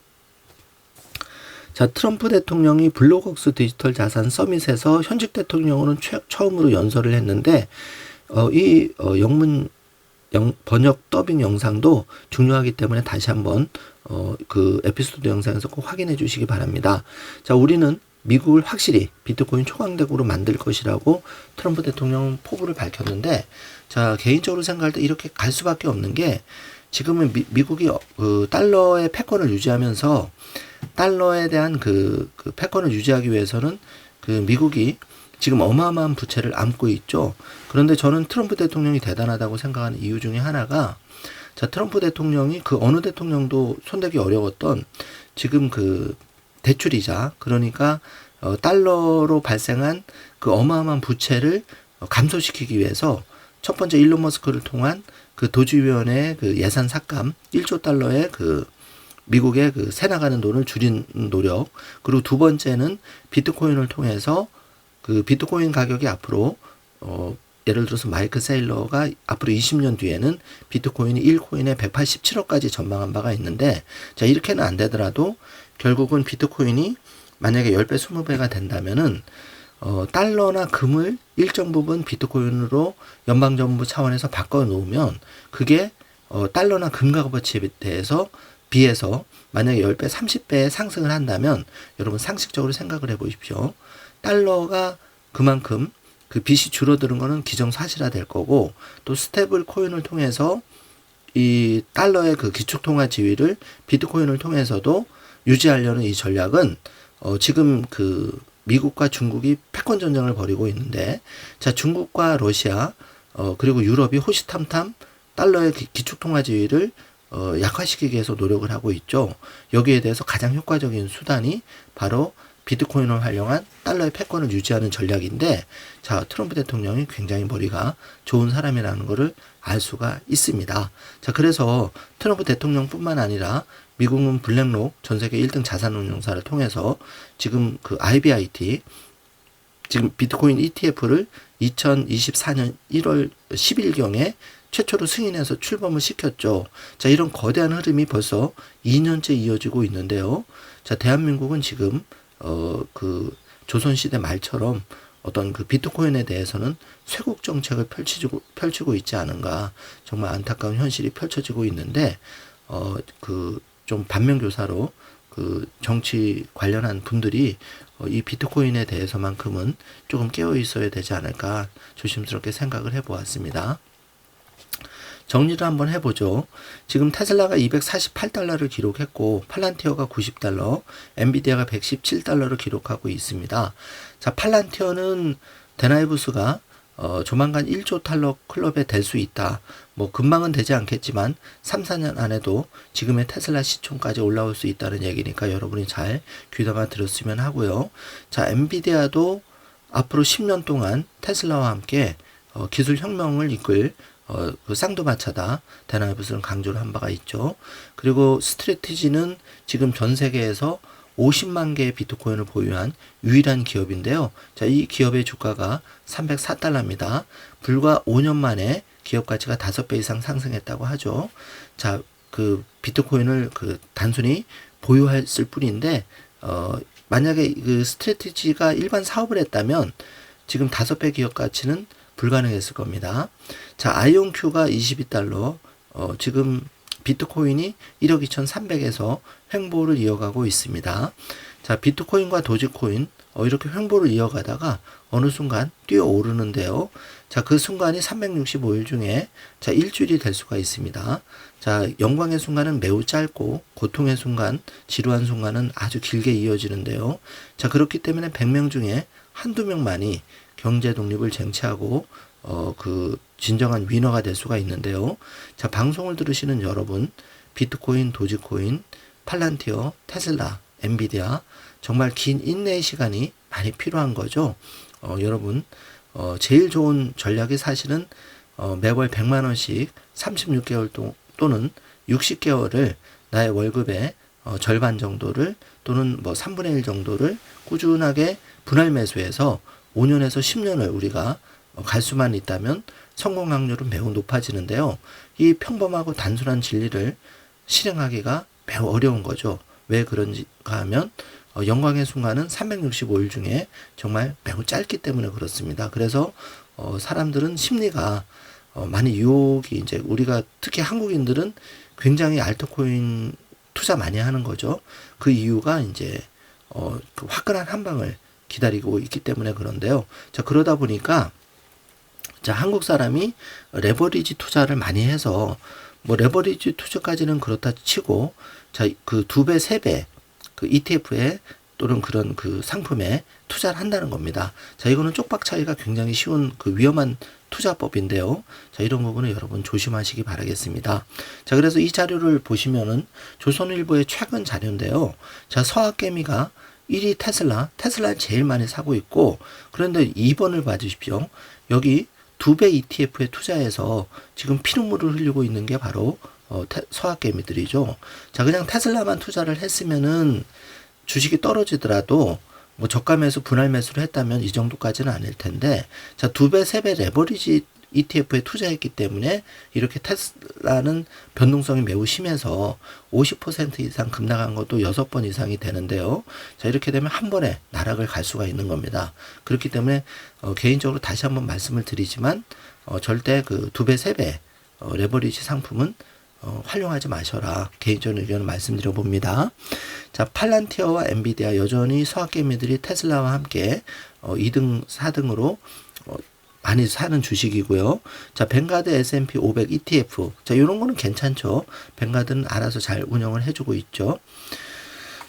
S1: 자, 트럼프 대통령이 블록웍스 디지털 자산 서밋에서 현직 대통령으로는 처음으로 연설을 했는데 번역 더빙 영상도 중요하기 때문에 다시 한번 그 에피소드 영상에서 꼭 확인해 주시기 바랍니다. 자, 우리는 미국을 확실히 비트코인 초강대국으로 만들 것이라고 트럼프 대통령은 포부를 밝혔는데, 자, 개인적으로 생각할 때 이렇게 갈 수밖에 없는 게, 지금은 미국이 달러의 패권을 유지하면서 달러에 대한 그 패권을 유지하기 위해서는 그 미국이 지금 어마어마한 부채를 안고 있죠. 그런데 저는 트럼프 대통령이 대단하다고 생각하는 이유 중에 하나가, 자, 트럼프 대통령이 그 어느 대통령도 손대기 어려웠던 지금 그 대출이자, 그러니까 달러로 발생한 그 어마어마한 부채를 감소시키기 위해서 첫 번째 일론 머스크를 통한 그 도지위원회의 그 예산 삭감 1조 달러의 그 미국의 그 새 나가는 돈을 줄인 노력, 그리고 두 번째는 비트코인을 통해서 그 비트코인 가격이 앞으로 예를 들어서 마이크 세일러가 앞으로 20년 뒤에는 비트코인이 1코인에 187억까지 전망한 바가 있는데, 자, 이렇게는 안 되더라도 결국은 비트코인이 만약에 10배, 20배가 된다면은 달러나 금을 일정 부분 비트코인으로 연방정부 차원에서 바꿔 놓으면 그게 달러나 금 값어치에 대해서 비해서 만약에 10배, 30배의 상승을 한다면 여러분 상식적으로 생각을 해 보십시오. 달러가 그만큼 그 빚이 줄어드는 거는 기정사실화 될 거고, 또 스테이블 코인을 통해서 이 달러의 그 기축통화 지위를 비트코인을 통해서도 유지하려는 이 전략은 지금 그 미국과 중국이 패권 전쟁을 벌이고 있는데, 자, 중국과 러시아 그리고 유럽이 호시탐탐 달러의 기축통화 지위를 약화시키기 위해서 노력을 하고 있죠. 여기에 대해서 가장 효과적인 수단이 바로 비트코인을 활용한 달러의 패권을 유지하는 전략인데, 자, 트럼프 대통령이 굉장히 머리가 좋은 사람이라는 것을 알 수가 있습니다. 자, 그래서 트럼프 대통령뿐만 아니라 미국은 블랙록 전 세계 1등 자산운용사를 통해서 지금 그 IBIT, 지금 비트코인 ETF를 2024년 1월 10일경에 최초로 승인해서 출범을 시켰죠. 자, 이런 거대한 흐름이 벌써 2년째 이어지고 있는데요. 자, 대한민국은 지금 그 조선시대 말처럼 어떤 그 비트코인에 대해서는 쇄국 정책을 펼치고 있지 않은가, 정말 안타까운 현실이 펼쳐지고 있는데, 그 좀 반면교사로 그 정치 관련한 분들이 이 비트코인에 대해서만큼은 조금 깨어 있어야 되지 않을까 조심스럽게 생각을 해보았습니다. 정리를 한번 해보죠. 지금 테슬라가 248달러를 기록했고, 팔란티어가 90달러, 엔비디아가 117달러를 기록하고 있습니다. 자, 팔란티어는 데나이브스가 조만간 1조 달러 클럽에 될 수 있다. 뭐 금방은 되지 않겠지만 3, 4년 안에도 지금의 테슬라 시총까지 올라올 수 있다는 얘기니까 여러분이 잘 귀담아 들었으면 하고요. 자, 엔비디아도 앞으로 10년 동안 테슬라와 함께 기술 혁명을 이끌 그 쌍두마차다. 데나이브스는 강조를 한 바가 있죠. 그리고 스트래티지는 지금 전 세계에서 50만 개의 비트코인을 보유한 유일한 기업인데요. 자, 이 기업의 주가가 304달러입니다. 불과 5년 만에 기업 가치가 5배 이상 상승했다고 하죠. 자, 그 비트코인을 그 단순히 보유했을 뿐인데, 만약에 그 스트래티지가 일반 사업을 했다면 지금 5배 기업 가치는 불가능했을 겁니다. 자, 아이온큐가 22달러, 지금 비트코인이 1억 2,300에서 횡보를 이어가고 있습니다. 자, 비트코인과 도지코인 이렇게 횡보를 이어가다가 어느 순간 뛰어오르는데요. 자, 그 순간이 365일 중에 자, 일주일이 될 수가 있습니다. 자, 영광의 순간은 매우 짧고 고통의 순간, 지루한 순간은 아주 길게 이어지는데요. 자, 그렇기 때문에 100명 중에 한두 명만이 경제 독립을 쟁취하고 그 진정한 위너가 될 수가 있는데요. 자, 방송을 들으시는 여러분, 비트코인, 도지코인, 팔란티어, 테슬라, 엔비디아, 정말 긴 인내의 시간이 많이 필요한 거죠. 여러분, 제일 좋은 전략이 사실은 매월 100만 원씩 36개월 또는 60개월을 나의 월급에 절반 정도를 또는 뭐 3분의 1 정도를 꾸준하게 분할 매수해서 5년에서 10년을 우리가 갈 수만 있다면 성공 확률은 매우 높아지는데요. 이 평범하고 단순한 진리를 실행하기가 매우 어려운 거죠. 왜 그런가 하면 영광의 순간은 365일 중에 정말 매우 짧기 때문에 그렇습니다. 그래서 사람들은 심리가 많이 유혹이 이제 우리가 특히 한국인들은 굉장히 알트코인 투자 많이 하는 거죠. 그 이유가 이제 그 화끈한 한 방을 기다리고 있기 때문에 그런데요. 자, 그러다 보니까 자, 한국 사람이 레버리지 투자를 많이 해서 뭐 레버리지 투자까지는 그렇다 치고 자, 그 2배, 3배 그 ETF에 또는 그런 그 상품에 투자를 한다는 겁니다. 자, 이거는 쪽박 차이가 굉장히 쉬운 그 위험한 투자법인데요. 자, 이런 부분은 여러분 조심하시기 바라겠습니다. 자, 그래서 이 자료를 보시면은 조선일보의 최근 자료인데요. 자, 서학개미가 1위 테슬라 제일 많이 사고 있고, 그런데 2번을 봐주십시오. 여기 2배 ETF에 투자해서 지금 피눈물을 흘리고 있는 게 바로 서학개미들이죠. 자, 그냥 테슬라만 투자를 했으면은 주식이 떨어지더라도 뭐 저가 매수 분할 매수를 했다면 이 정도까지는 아닐 텐데, 자, 2배 3배 레버리지 ETF에 투자했기 때문에 이렇게 테슬라는 변동성이 매우 심해서 50% 이상 급락한 것도 6번 이상이 되는데요. 자, 이렇게 되면 한 번에 나락을 갈 수가 있는 겁니다. 그렇기 때문에 개인적으로 다시 한번 말씀을 드리지만 절대 그 2배 3배 레버리지 상품은 활용하지 마셔라. 개인적인 의견을 말씀드려 봅니다. 자, 팔란티어와 엔비디아 여전히 서학개미들이 테슬라와 함께 2등, 4등으로 많이 사는 주식이고요. 자, 뱅가드 S&P 500 ETF. 자, 이런 거는 괜찮죠. 뱅가드는 알아서 잘 운영을 해주고 있죠.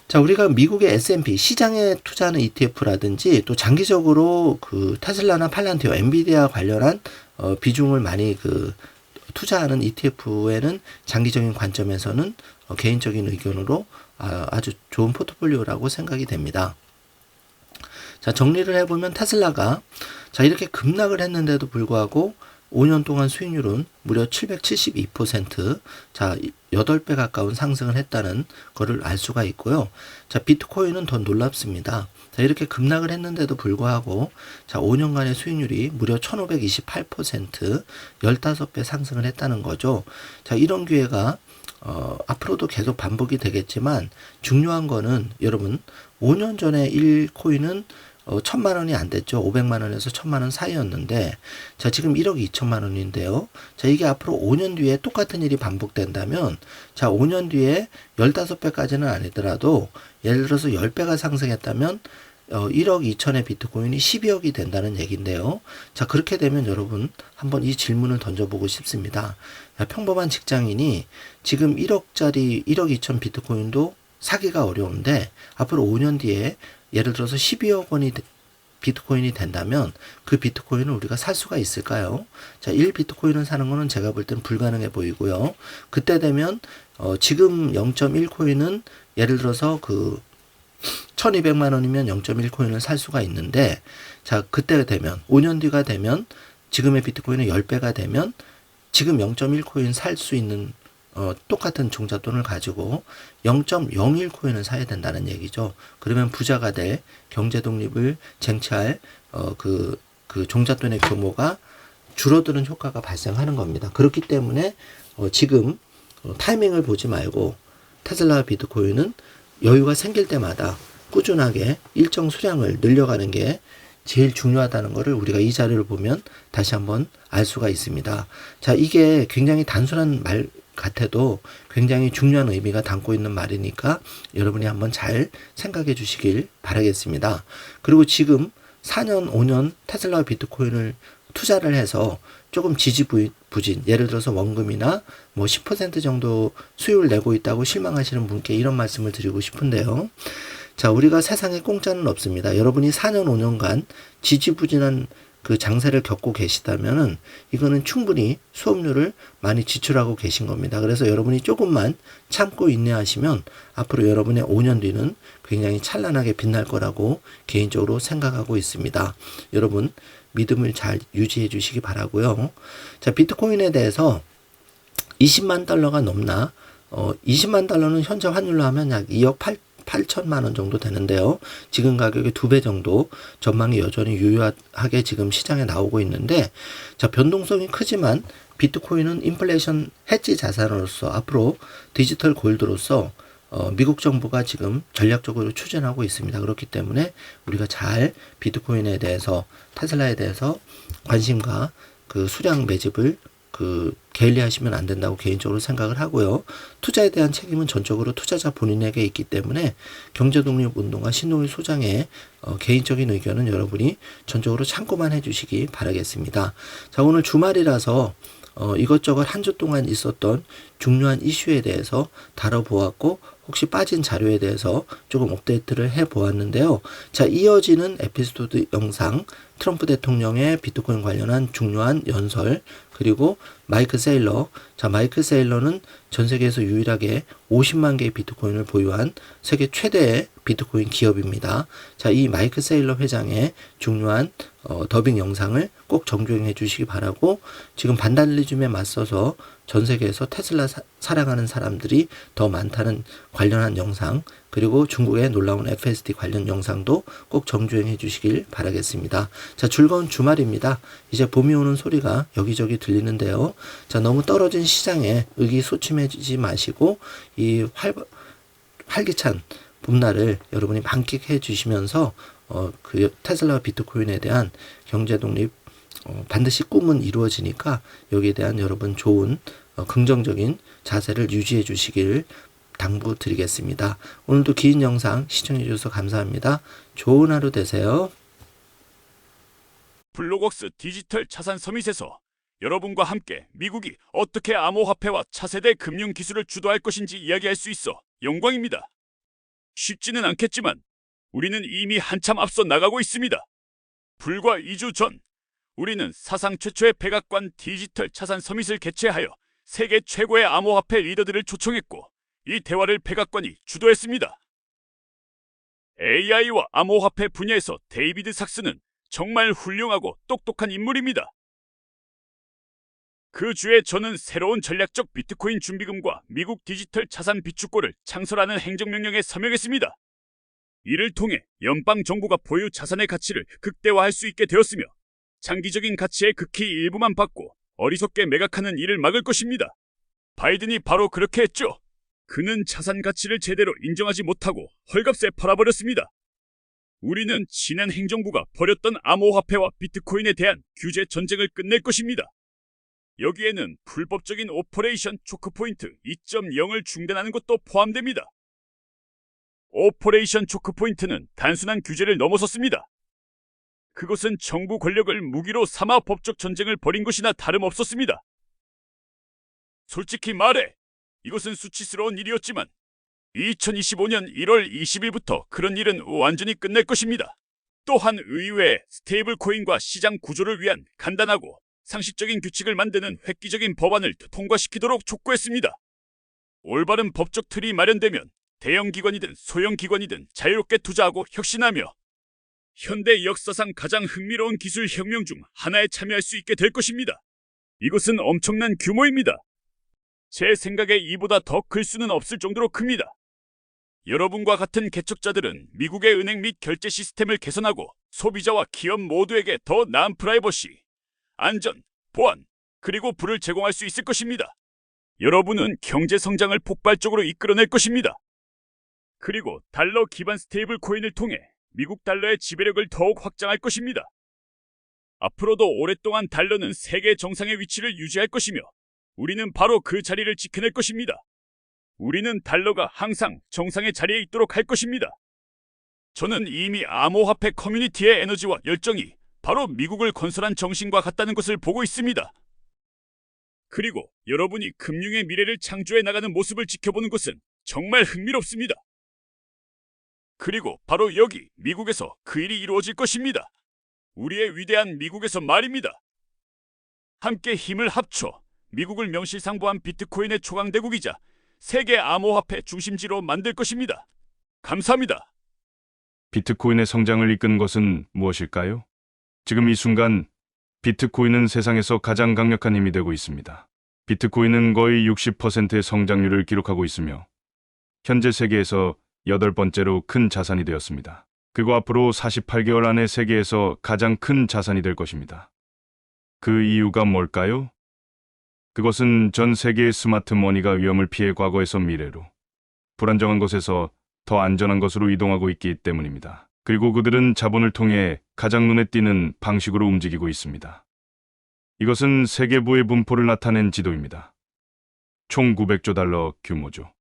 S1: 자, 우리가 미국의 S&P 시장에 투자하는 ETF라든지 또 장기적으로 그 테슬라나 팔란티어, 엔비디아 관련한 비중을 많이 그 투자하는 ETF에는 장기적인 관점에서는 개인적인 의견으로 아주 좋은 포트폴리오라고 생각이 됩니다. 자, 정리를 해보면 테슬라가 자, 이렇게 급락을 했는데도 불구하고 5년 동안 수익률은 무려 772%, 자, 8배 가까운 상승을 했다는 것을 알 수가 있고요. 자, 비트코인은 더 놀랍습니다. 자, 이렇게 급락을 했는데도 불구하고 자, 5년간의 수익률이 무려 1528%, 15배 상승을 했다는 거죠. 자, 이런 기회가 앞으로도 계속 반복이 되겠지만 중요한 거는 여러분 5년 전에 1코인은 1,000만 원이 안 됐죠. 500만 원에서 1,000만 원 사이였는데 자, 지금 1억 2천만 원인데요. 자, 이게 앞으로 5년 뒤에 똑같은 일이 반복된다면 자, 5년 뒤에 15배까지는 아니더라도 예를 들어서 10배가 상승했다면 1억 2천의 비트코인이 12억이 된다는 얘기인데요. 자, 그렇게 되면 여러분 한번 이 질문을 던져보고 싶습니다. 자, 평범한 직장인이 지금 1억짜리 1억 2천 비트코인도 사기가 어려운데 앞으로 5년 뒤에 예를 들어서 12억 원이 비트코인이 된다면 그 비트코인을 우리가 살 수가 있을까요? 자, 1비트코인을 사는 거는 제가 볼 때는 불가능해 보이고요. 그때 되면 지금 0.1코인은 예를 들어서 그 1200만 원이면 0.1코인을 살 수가 있는데 자, 그때 되면 5년 뒤가 되면 지금의 비트코인은 10배가 되면 지금 0.1코인 살 수 있는 똑같은 종잣돈을 가지고 0.01코인을 사야 된다는 얘기죠. 그러면 부자가 될 경제 독립을 쟁취할 그 종잣돈의 규모가 줄어드는 효과가 발생하는 겁니다. 그렇기 때문에 지금 타이밍을 보지 말고 테슬라와 비트코인은 여유가 생길 때마다 꾸준하게 일정 수량을 늘려가는 게 제일 중요하다는 것을 우리가 이 자료를 보면 다시 한번 알 수가 있습니다. 자, 이게 굉장히 단순한 말 같아도 굉장히 중요한 의미가 담고 있는 말이니까 여러분이 한번 잘 생각해 주시길 바라겠습니다. 그리고 지금 4년, 5년 테슬라와 비트코인을 투자를 해서 조금 지지부진, 예를 들어서 원금이나 뭐 10% 정도 수익을 내고 있다고 실망하시는 분께 이런 말씀을 드리고 싶은데요. 자, 우리가 세상에 공짜는 없습니다. 여러분이 4년, 5년간 지지부진한 그 장세를 겪고 계시다면은 이거는 충분히 수업료를 많이 지출하고 계신 겁니다. 그래서 여러분이 조금만 참고 인내하시면 앞으로 여러분의 5년 뒤는 굉장히 찬란하게 빛날 거라고 개인적으로 생각하고 있습니다. 여러분 믿음을 잘 유지해 주시기 바라고요. 자, 비트코인에 대해서 20만 달러가 넘나 20만 달러는 현재 환율로 하면 약 2억 8천만 원 정도 되는데요. 지금 가격의 2배 정도 전망이 여전히 유효하게 지금 시장에 나오고 있는데, 자, 변동성이 크지만 비트코인은 인플레이션 해지 자산으로서 앞으로 디지털 골드로서 미국 정부가 지금 전략적으로 추진하고 있습니다. 그렇기 때문에 우리가 잘 비트코인에 대해서, 테슬라에 대해서 관심과 그 수량 매집을 게을리하시면 안 된다고 개인적으로 생각을 하고요. 투자에 대한 책임은 전적으로 투자자 본인에게 있기 때문에 경제독립운동가 신동일 소장의 개인적인 의견은 여러분이 전적으로 참고만 해주시기 바라겠습니다. 자, 오늘 주말이라서 이것저것 한 주 동안 있었던 중요한 이슈에 대해서 다뤄보았고, 혹시 빠진 자료에 대해서 조금 업데이트를 해보았는데요. 자, 이어지는 에피소드 영상, 트럼프 대통령의 비트코인 관련한 중요한 연설, 그리고 마이크 세일러. 자, 마이크 세일러는 전 세계에서 유일하게 50만 개의 비트코인을 보유한 세계 최대의 비트코인 기업입니다. 자, 이 마이크 세일러 회장의 중요한 더빙 영상을 꼭 정주행해 주시기 바라고, 지금 반달리즘에 맞서서 전 세계에서 테슬라 사랑하는 사람들이 더 많다는 관련한 영상, 그리고 중국의 놀라운 FSD 관련 영상도 꼭 정주행해 주시길 바라겠습니다. 자, 즐거운 주말입니다. 이제 봄이 오는 소리가 여기저기 들리는데요. 자, 너무 떨어진 시장에 의기소침해지지 마시고 이 활기찬 봄날을 여러분이 만끽해 주시면서 그 테슬라와 비트코인에 대한 경제 독립 반드시 꿈은 이루어지니까 여기에 대한 여러분 좋은 긍정적인 자세를 유지해 주시길 당부드리겠습니다. 오늘도 긴 영상 시청해 주셔서 감사합니다. 좋은 하루 되세요.
S2: 블록웍스 디지털 자산 서밋에서 여러분과 함께 미국이 어떻게 암호화폐와 차세대 금융 기술을 주도할 것인지 이야기할 수 있어 영광입니다. 쉽지는 않겠지만 우리는 이미 한참 앞서 나가고 있습니다. 불과 2주 전 우리는 사상 최초의 백악관 디지털 자산 서밋을 개최하여 세계 최고의 암호화폐 리더들을 초청했고, 이 대화를 백악관이 주도했습니다. AI와 암호화폐 분야에서 데이비드 삭스는 정말 훌륭하고 똑똑한 인물입니다. 그 주에 저는 새로운 전략적 비트코인 준비금과 미국 디지털 자산 비축고를 창설하는 행정명령에 서명했습니다. 이를 통해 연방정부가 보유 자산의 가치를 극대화할 수 있게 되었으며, 장기적인 가치의 극히 일부만 받고 어리석게 매각하는 일을 막을 것입니다. 바이든이 바로 그렇게 했죠. 그는 자산 가치를 제대로 인정하지 못하고 헐값에 팔아버렸습니다. 우리는 지난 행정부가 벌였던 암호화폐와 비트코인에 대한 규제 전쟁을 끝낼 것입니다. 여기에는 불법적인 오퍼레이션 초크포인트 2.0을 중단하는 것도 포함됩니다. 오퍼레이션 초크포인트는 단순한 규제를 넘어섰습니다. 그것은 정부 권력을 무기로 삼아 법적 전쟁을 벌인 것이나 다름없었습니다. 솔직히 말해 이것은 수치스러운 일이었지만 2025년 1월 20일부터 그런 일은 완전히 끝날 것입니다. 또한 의회에 스테이블 코인과 시장 구조를 위한 간단하고 상식적인 규칙을 만드는 획기적인 법안을 통과시키도록 촉구했습니다. 올바른 법적 틀이 마련되면 대형 기관이든 소형 기관이든 자유롭게 투자하고 혁신하며 현대 역사상 가장 흥미로운 기술 혁명 중 하나에 참여할 수 있게 될 것입니다. 이것은 엄청난 규모입니다. 제 생각에 이보다 더 클 수는 없을 정도로 큽니다. 여러분과 같은 개척자들은 미국의 은행 및 결제 시스템을 개선하고 소비자와 기업 모두에게 더 나은 프라이버시, 안전, 보안, 그리고 부를 제공할 수 있을 것입니다. 여러분은 경제 성장을 폭발적으로 이끌어낼 것입니다. 그리고 달러 기반 스테이블 코인을 통해 미국 달러의 지배력을 더욱 확장할 것입니다. 앞으로도 오랫동안 달러는 세계 정상의 위치를 유지할 것이며 우리는 바로 그 자리를 지켜낼 것입니다. 우리는 달러가 항상 정상의 자리에 있도록 할 것입니다. 저는 이미 암호화폐 커뮤니티의 에너지와 열정이 바로 미국을 건설한 정신과 같다는 것을 보고 있습니다. 그리고 여러분이 금융의 미래를 창조해 나가는 모습을 지켜보는 것은 정말 흥미롭습니다. 그리고 바로 여기 미국에서 그 일이 이루어질 것입니다. 우리의 위대한 미국에서 말입니다. 함께 힘을 합쳐 미국을 명실상부한 비트코인의 초강대국이자 세계 암호화폐 중심지로 만들 것입니다. 감사합니다.
S3: 비트코인의 성장을 이끈 것은 무엇일까요? 지금 이 순간 비트코인은 세상에서 가장 강력한 힘이 되고 있습니다. 비트코인은 거의 60%의 성장률을 기록하고 있으며 현재 세계에서 8번째로 큰 자산이 되었습니다. 그리고 앞으로 48개월 안에 세계에서 가장 큰 자산이 될 것입니다. 그 이유가 뭘까요? 그것은 전 세계의 스마트 머니가 위험을 피해 과거에서 미래로 불안정한 곳에서 더 안전한 것으로 이동하고 있기 때문입니다. 그리고 그들은 자본을 통해 가장 눈에 띄는 방식으로 움직이고 있습니다. 이것은 세계부의 분포를 나타낸 지도입니다. 총 900조 달러 규모죠.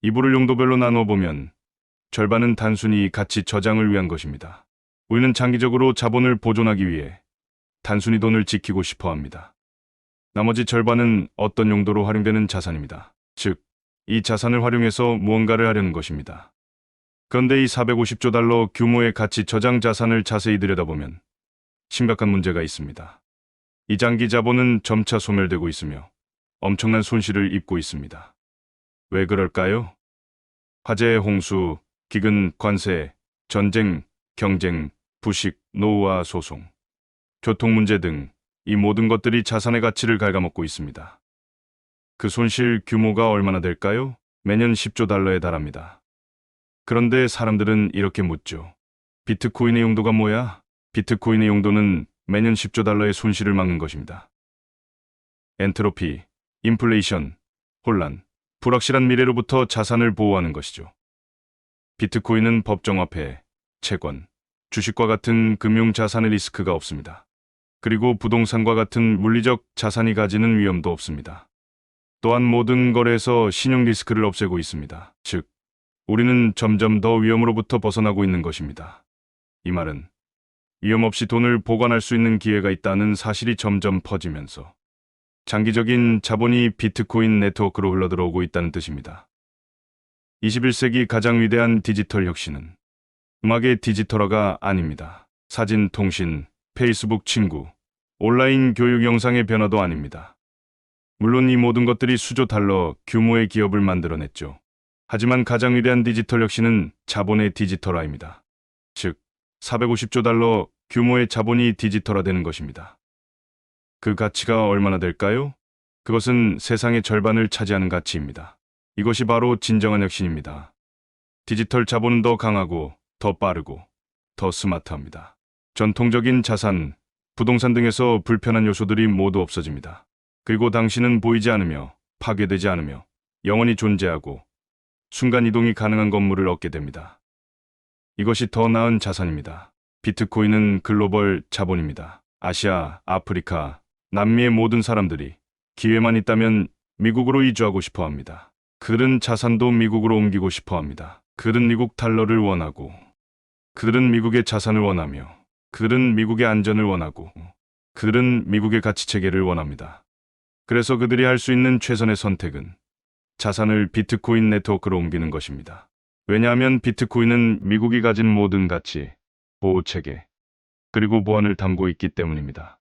S3: 이 부를 용도별로 나눠 보면 절반은 단순히 가치 저장을 위한 것입니다. 우리는 장기적으로 자본을 보존하기 위해 단순히 돈을 지키고 싶어 합니다. 나머지 절반은 어떤 용도로 활용되는 자산입니다. 즉, 이 자산을 활용해서 무언가를 하려는 것입니다. 그런데 이 450조 달러 규모의 가치 저장 자산을 자세히 들여다보면 심각한 문제가 있습니다. 이 장기 자본은 점차 소멸되고 있으며 엄청난 손실을 입고 있습니다. 왜 그럴까요? 화재, 홍수, 기근, 관세, 전쟁, 경쟁, 부식, 노후화 소송, 교통 문제 등 이 모든 것들이 자산의 가치를 갉아먹고 있습니다. 그 손실 규모가 얼마나 될까요? 매년 10조 달러에 달합니다. 그런데 사람들은 이렇게 묻죠. 비트코인의 용도가 뭐야? 비트코인의 용도는 매년 10조 달러의 손실을 막는 것입니다. 엔트로피, 인플레이션, 혼란, 불확실한 미래로부터 자산을 보호하는 것이죠. 비트코인은 법정화폐, 채권, 주식과 같은 금융 자산의 리스크가 없습니다. 그리고 부동산과 같은 물리적 자산이 가지는 위험도 없습니다. 또한 모든 거래에서 신용 리스크를 없애고 있습니다. 즉, 우리는 점점 더 위험으로부터 벗어나고 있는 것입니다. 이 말은 위험 없이 돈을 보관할 수 있는 기회가 있다는 사실이 점점 퍼지면서 장기적인 자본이 비트코인 네트워크로 흘러들어오고 있다는 뜻입니다. 21세기 가장 위대한 디지털 혁신은 음악의 디지털화가 아닙니다. 사진, 통신, 페이스북 친구, 온라인 교육 영상의 변화도 아닙니다. 물론 이 모든 것들이 수조 달러 규모의 기업을 만들어냈죠. 하지만 가장 위대한 디지털 혁신은 자본의 디지털화입니다. 즉, 450조 달러 규모의 자본이 디지털화되는 것입니다. 그 가치가 얼마나 될까요? 그것은 세상의 절반을 차지하는 가치입니다. 이것이 바로 진정한 혁신입니다. 디지털 자본은 더 강하고, 더 빠르고, 더 스마트합니다. 전통적인 자산, 부동산 등에서 불편한 요소들이 모두 없어집니다. 그리고 당신은 보이지 않으며, 파괴되지 않으며, 영원히 존재하고, 순간 이동이 가능한 건물을 얻게 됩니다. 이것이 더 나은 자산입니다. 비트코인은 글로벌 자본입니다. 아시아, 아프리카, 남미의 모든 사람들이 기회만 있다면 미국으로 이주하고 싶어 합니다. 그들은 자산도 미국으로 옮기고 싶어 합니다. 그들은 미국 달러를 원하고, 그들은 미국의 자산을 원하며, 그들은 미국의 안전을 원하고, 그들은 미국의 가치 체계를 원합니다. 그래서 그들이 할 수 있는 최선의 선택은 자산을 비트코인 네트워크로 옮기는 것입니다. 왜냐하면 비트코인은 미국이 가진 모든 가치, 보호 체계, 그리고 보안을 담고 있기 때문입니다.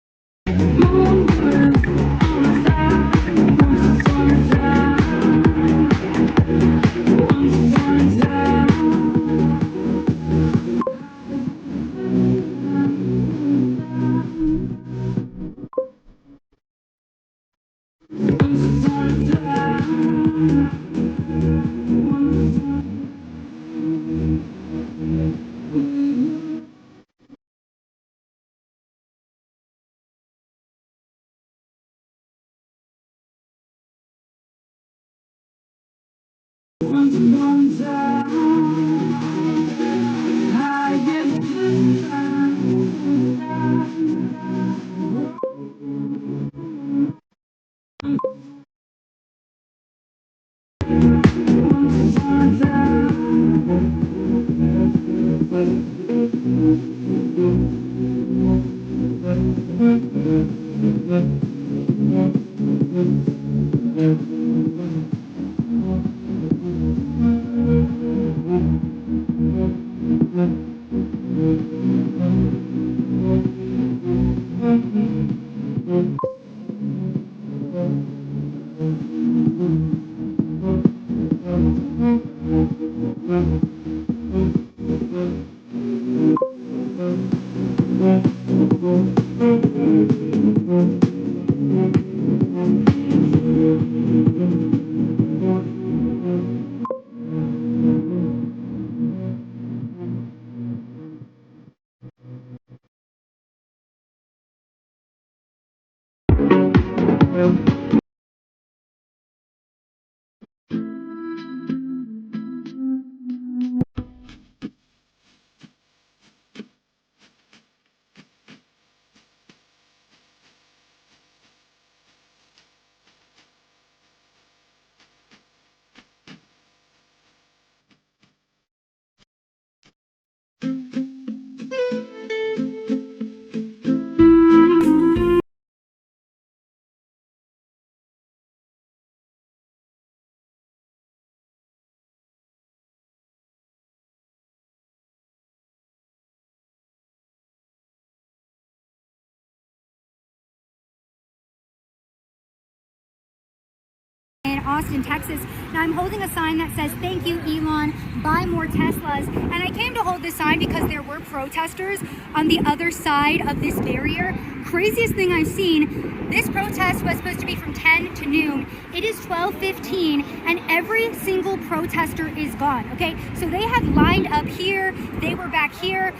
S4: in Austin, Texas. Now I'm holding a sign that says, "Thank you, Elon, buy more Teslas." And I came to hold this sign because there were protesters on the other side of this barrier. Craziest thing I've seen, this protest was supposed to be from 10 to noon. It is 12:15 and every single protester is gone, okay? So they had lined up here, they were back here,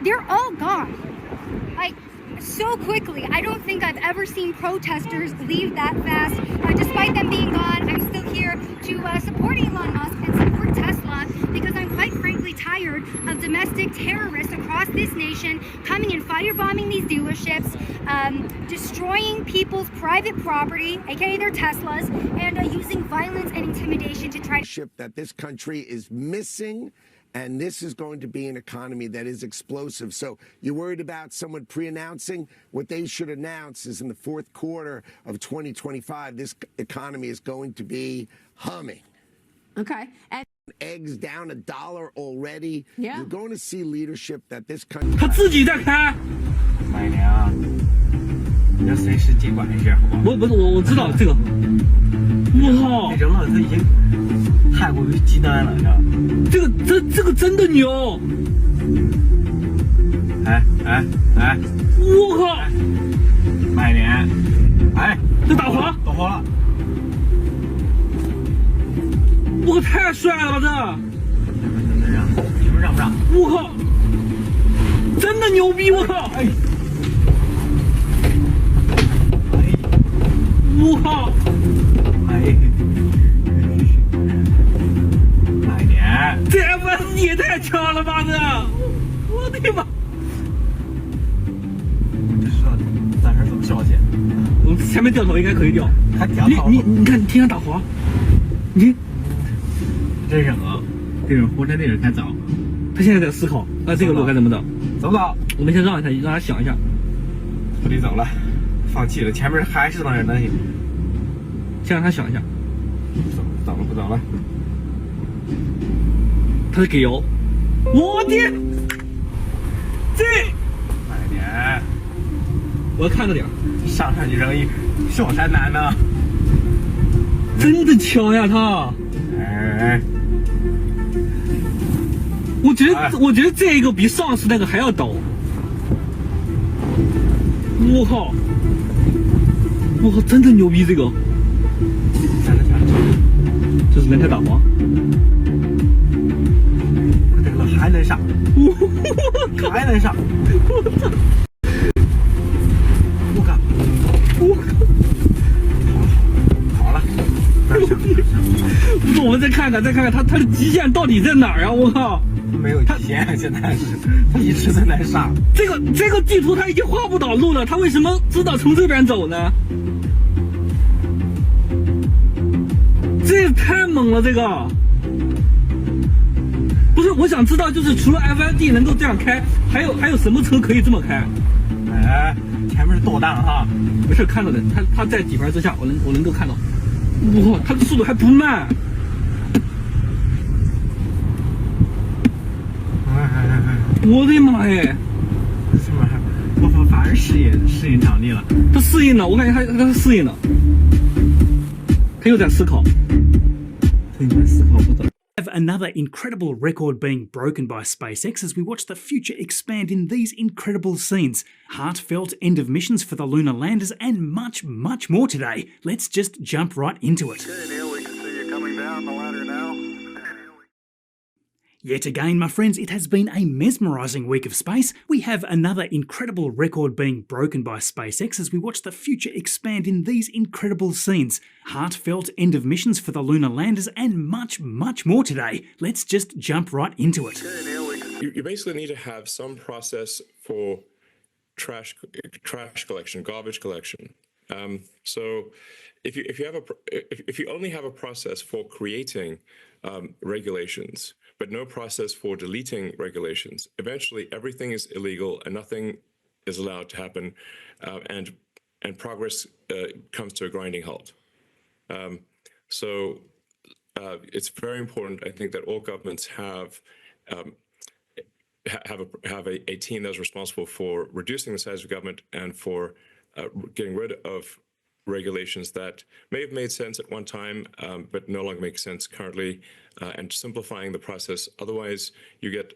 S4: they're all gone. Like, so quickly. I don't think I've ever seen protesters leave that fast. Despite them being gone, I'm still here to support Elon Musk and support Tesla because I'm quite frankly tired of domestic terrorists across this nation coming and firebombing these dealerships, destroying people's private property, aka their Teslas, and using violence and intimidation to try to
S5: that this country is missing. And this is going to be an economy that is explosive. So you're worried about someone pre-announcing? What they should announce is in the fourth quarter of 2025, this economy is going to be humming.
S6: Okay. And
S5: Eggs down $1 already.
S6: Yeah.
S5: You're going to see leadership that this country.
S7: 他自己在开。
S8: 买娘，你要随时监管一下，好不好？
S7: 不是我知道这个。我靠
S8: 那，扔了，他已经太过于极端了，你知道吗？
S7: 这个真的牛！
S8: 哎，
S7: 我靠，
S8: 买年，哎，
S7: 这打滑，
S8: 打滑了，
S7: 我靠，太帅了吧这！
S8: 你们让不让？
S7: 我靠，真的牛逼！我靠，
S8: 哎，
S7: 我靠，
S8: 哎，买年，
S7: 这 FS 也太强了吧这！我的妈！
S8: 这是暂时怎么上去？
S7: 我前面掉头应该可以掉。
S8: 还掉头？
S7: 你看，天上打滑，你
S8: 这是我，这是火车队是开早，
S7: 他现在在思考，这个路该怎么走？
S8: 走不走？
S7: 我们先让一下，让他想一下。
S8: 不得走了，放弃了，前面还是往那东西，
S7: 先让他想一下，
S8: 走了不走了？
S7: 他在给油。我天，这
S8: 买年，
S7: 我要看着点儿，
S8: 上去扔一小山南呢。
S7: 真的强呀他！
S8: 哎，
S7: 我觉得这个比上次那个还要陡。我靠！我靠，真的牛逼这个！
S8: 真的强，
S7: 这是人太打滑。
S8: 这个还能上，还能上，
S7: 我操！
S8: 我靠，
S7: 我靠！
S8: 好了，
S7: 不是，我们再看看他的极限到底在哪儿啊！我靠！
S8: 没有极限，现在是他一直在那上。
S7: 这个地图他已经画不倒路了，他为什么知道从这边走呢？这也太猛了，这个！不是，我想知道，就是除了 FID 能够这样开，还有什么车可以这么开？
S8: 哎，前面是导弹哈，
S7: 没事，看到的，他在底盘之下，我能够看到。哇，他的速度还不慢。我的妈耶！
S8: 是吗？我反而适应场地了。
S7: 他适应了，我感觉他适应了。他又在思考。他又在思考不懂。
S9: Have another incredible record being broken by SpaceX as we watch the future expand in these incredible scenes. Heartfelt end of missions for the lunar landers and much, much more today. Let's just jump right into it.
S10: Okay, Neil, we can see you coming down the ladder now.
S9: Yet again, my friends, it has been a mesmerising week of space. We have another incredible record being broken by SpaceX as we watch the future expand in these incredible scenes. Heartfelt end of missions for the lunar landers and much, much more today. Let's just jump right into it.
S10: Okay, Neil, we can...
S11: You basically need to have some process for trash collection, garbage collection. So if you only have a process for creating regulations, but no process for deleting regulations, eventually everything is illegal and nothing is allowed to happen, and progress comes to a grinding halt. So it's very important, I think, that all governments have a team that's responsible for reducing the size of government and for getting rid of regulations that may have made sense at one time, but no longer make sense currently, and simplifying the process. Otherwise, you get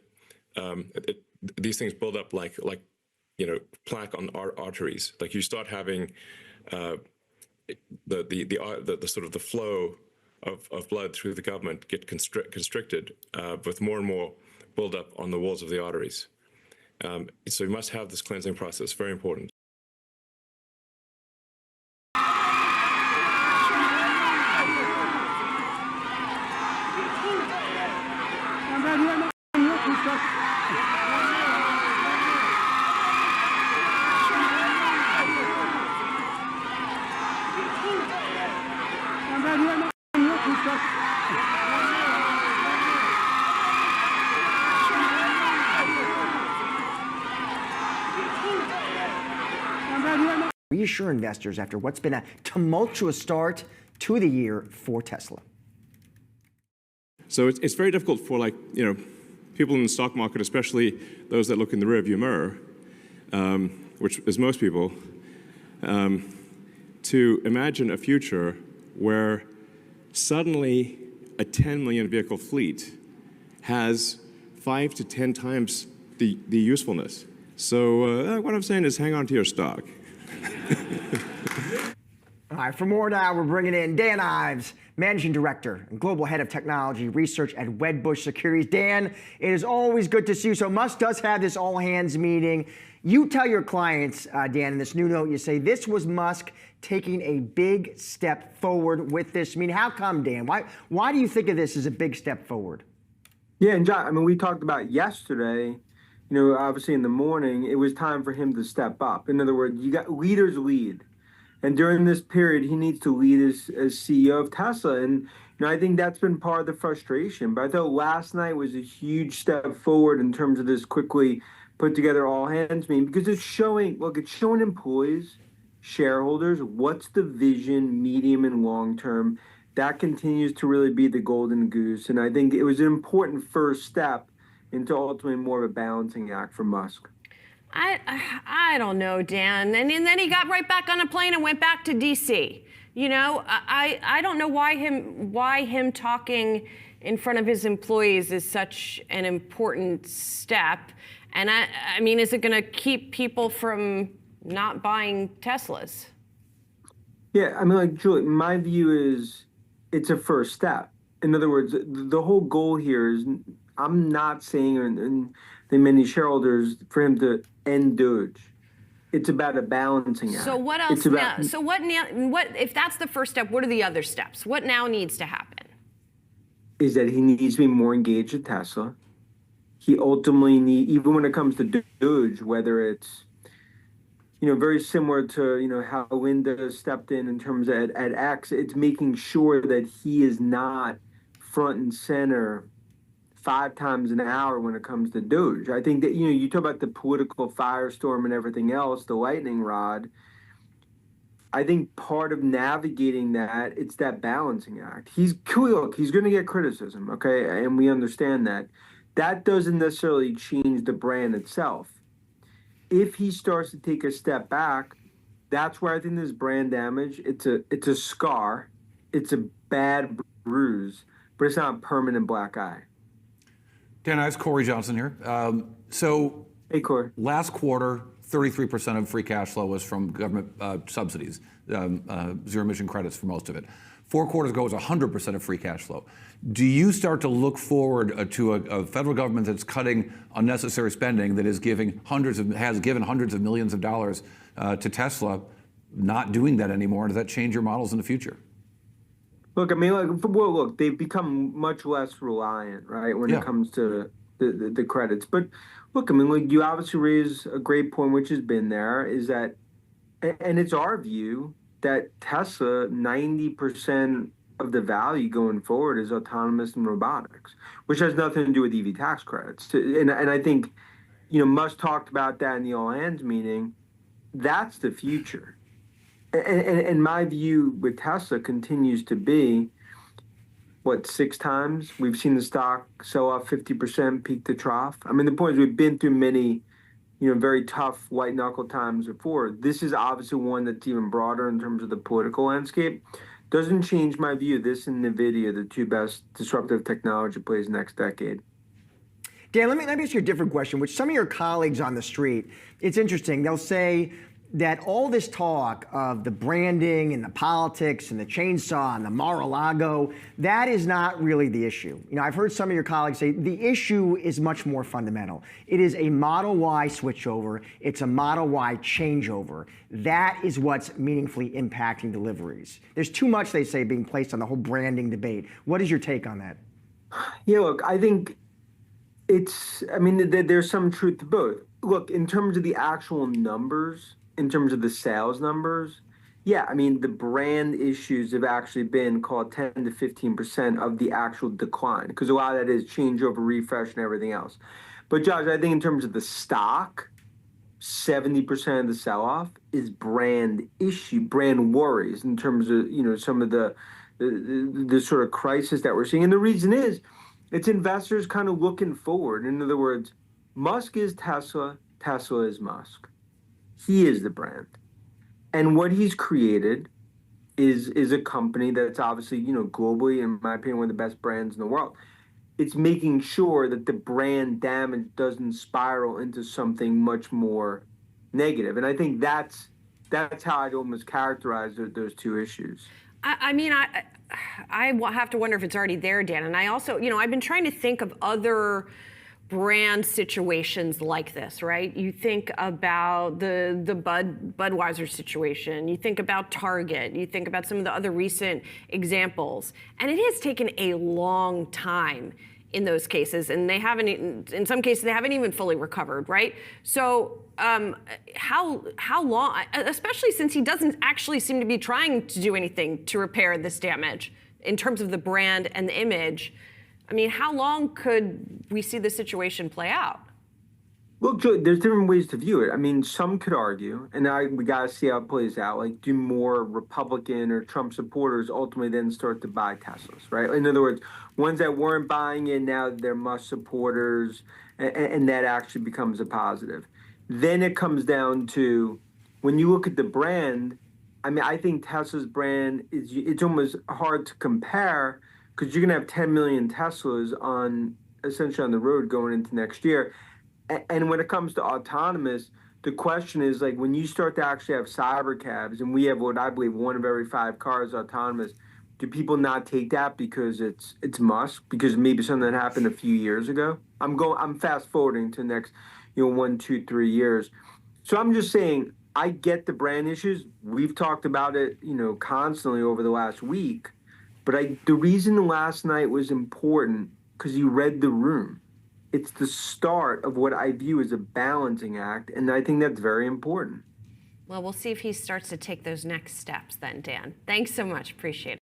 S11: these things build up like plaque on arteries. Like you start having the sort of the flow of blood through the government get constricted with more and more buildup on the walls of the arteries. So you must have this cleansing process. Very important.
S12: Reassure investors after what's been a tumultuous start to the year for Tesla.
S11: So it's very difficult for people in the stock market, especially those that look in the rearview mirror, which is most people, to imagine a future where suddenly a 10 million vehicle fleet has 5 to 10 times the usefulness. So what I'm saying is hang on to your stock.
S12: All right, for more now, we're bringing in Dan Ives, Managing Director and Global Head of Technology Research at Wedbush Securities. Dan, it is always good to see you. So Musk does have this all-hands meeting. You tell your clients, Dan, in this new note, you say this was Musk taking a big step forward with this meeting. How come, Dan? Why do you think of this as a big step forward?
S13: Yeah, and John, I mean, we talked about yesterday, obviously in the morning, it was time for him to step up. In other words, you got leaders lead. And during this period, he needs to lead as CEO of Tesla. And I think that's been part of the frustration. But I thought last night was a huge step forward in terms of this quickly put together all hands meeting, because it's showing employees, shareholders, what's the vision, medium and long term. That continues to really be the golden goose. And I think it was an important first step into ultimately more of a balancing act for Musk.
S6: I don't know, Dan. And then he got right back on a plane and went back to D.C. I don't know why him talking in front of his employees is such an important step. And I mean, is it going to keep people from not buying Teslas?
S13: Yeah, I mean, Julie, my view is it's a first step. In other words, the whole goal here is, I'm not saying, and the many shareholders, for him to end Doge. It's about a balancing act.
S6: So what else now? So what if that's the first step? What are the other steps? What now needs to happen?
S13: Is that he needs to be more engaged with Tesla. He ultimately even when it comes to Doge, whether it's very similar to how Linda stepped in terms of at X, it's making sure that he is not front and center 5 times an hour when it comes to Doge. I think that, you talk about the political firestorm and everything else, the lightning rod. I think part of navigating that, it's that balancing act. He's going to get criticism, okay? And we understand that. That doesn't necessarily change the brand itself. If he starts to take a step back, that's where I think there's brand damage. It's a scar. It's a bad bruise, but it's not a permanent black eye.
S14: Dan Ives, Corey Johnson here.
S13: Hey, Corey.
S14: Last quarter, 33% of free cash flow was from government subsidies, zero emission credits for most of it. 4 quarters ago, it was 100% of free cash flow. Do you start to look forward to a federal government that's cutting unnecessary spending, that has given hundreds of millions of dollars to Tesla, not doing that anymore? Does that change your models in the future?
S13: Look, I mean, they've become much less reliant, right, when it comes to the credits. But look, I mean, you obviously raise a great point, which has been there, is that, and it's our view that Tesla, 90% of the value going forward is autonomous and robotics, which has nothing to do with EV tax credits. And I think, Musk talked about that in the all hands meeting. That's the future. And my view with Tesla continues to be, 6 times? We've seen the stock sell off 50% peak to trough. I mean, the point is we've been through many very tough white knuckle times before. This is obviously one that's even broader in terms of the political landscape. Doesn't change my view. This and NVIDIA, the two best disruptive technology plays next decade.
S12: Dan, let me ask you a different question, which some of your colleagues on the street, it's interesting. They'll say that all this talk of the branding and the politics and the chainsaw and the Mar-a-Lago, that is not really the issue. I've heard some of your colleagues say the issue is much more fundamental. It is a Model Y switchover. It's a Model Y changeover. That is what's meaningfully impacting deliveries. There's too much, they say, being placed on the whole branding debate. What is your take on that?
S13: Yeah, look, I think there's some truth to both. Look, in terms of the actual numbers, in terms of the sales numbers, yeah, the brand issues have actually been called 10 to 15% of the actual decline, because a lot of that is changeover, refresh, and everything else. But Josh, I think in terms of the stock, 70% of the sell-off is brand issue, brand worries in terms of some of the sort of crisis that we're seeing. And the reason is, it's investors kind of looking forward. In other words, Musk is Tesla, Tesla is Musk. He is the brand. And what he's created is a company that's obviously, globally, in my opinion, one of the best brands in the world. It's making sure that the brand damage doesn't spiral into something much more negative. And I think that's how I'd almost characterize those two issues.
S6: I have to wonder if it's already there, Dan. And I also, I've been trying to think of other brand situations like this, right? You think about the Budweiser situation. You think about Target. You think about some of the other recent examples. And it has taken a long time in those cases, and they haven't. In some cases, they haven't even fully recovered, right? So, how long? Especially since he doesn't actually seem to be trying to do anything to repair this damage in terms of the brand and the image. How long could we see the situation play out?
S13: Look, Joe, there's different ways to view it. Some could argue, and we got to see how it plays out, like do more Republican or Trump supporters ultimately then start to buy Teslas, right? In other words, ones that weren't buying it, now they're Musk supporters, and that actually becomes a positive. Then it comes down to, when you look at the brand, I think Tesla's brand, it's almost hard to compare, because you're going to have 10 million Teslas essentially on the road going into next year. And when it comes to autonomous, the question is, like, when you start to actually have cyber cabs, and we have what I believe 1 of every 5 cars autonomous, do people not take that because it's Musk, because maybe something that happened a few years ago? I'm fast forwarding to the next 1, 2, 3 years. So I'm just saying, I get the brand issues. We've talked about it constantly over the last week. But the reason last night was important, because you read the room. It's the start of what I view as a balancing act, and I think that's very important.
S6: Well, we'll see if he starts to take those next steps then, Dan. Thanks so much. Appreciate it.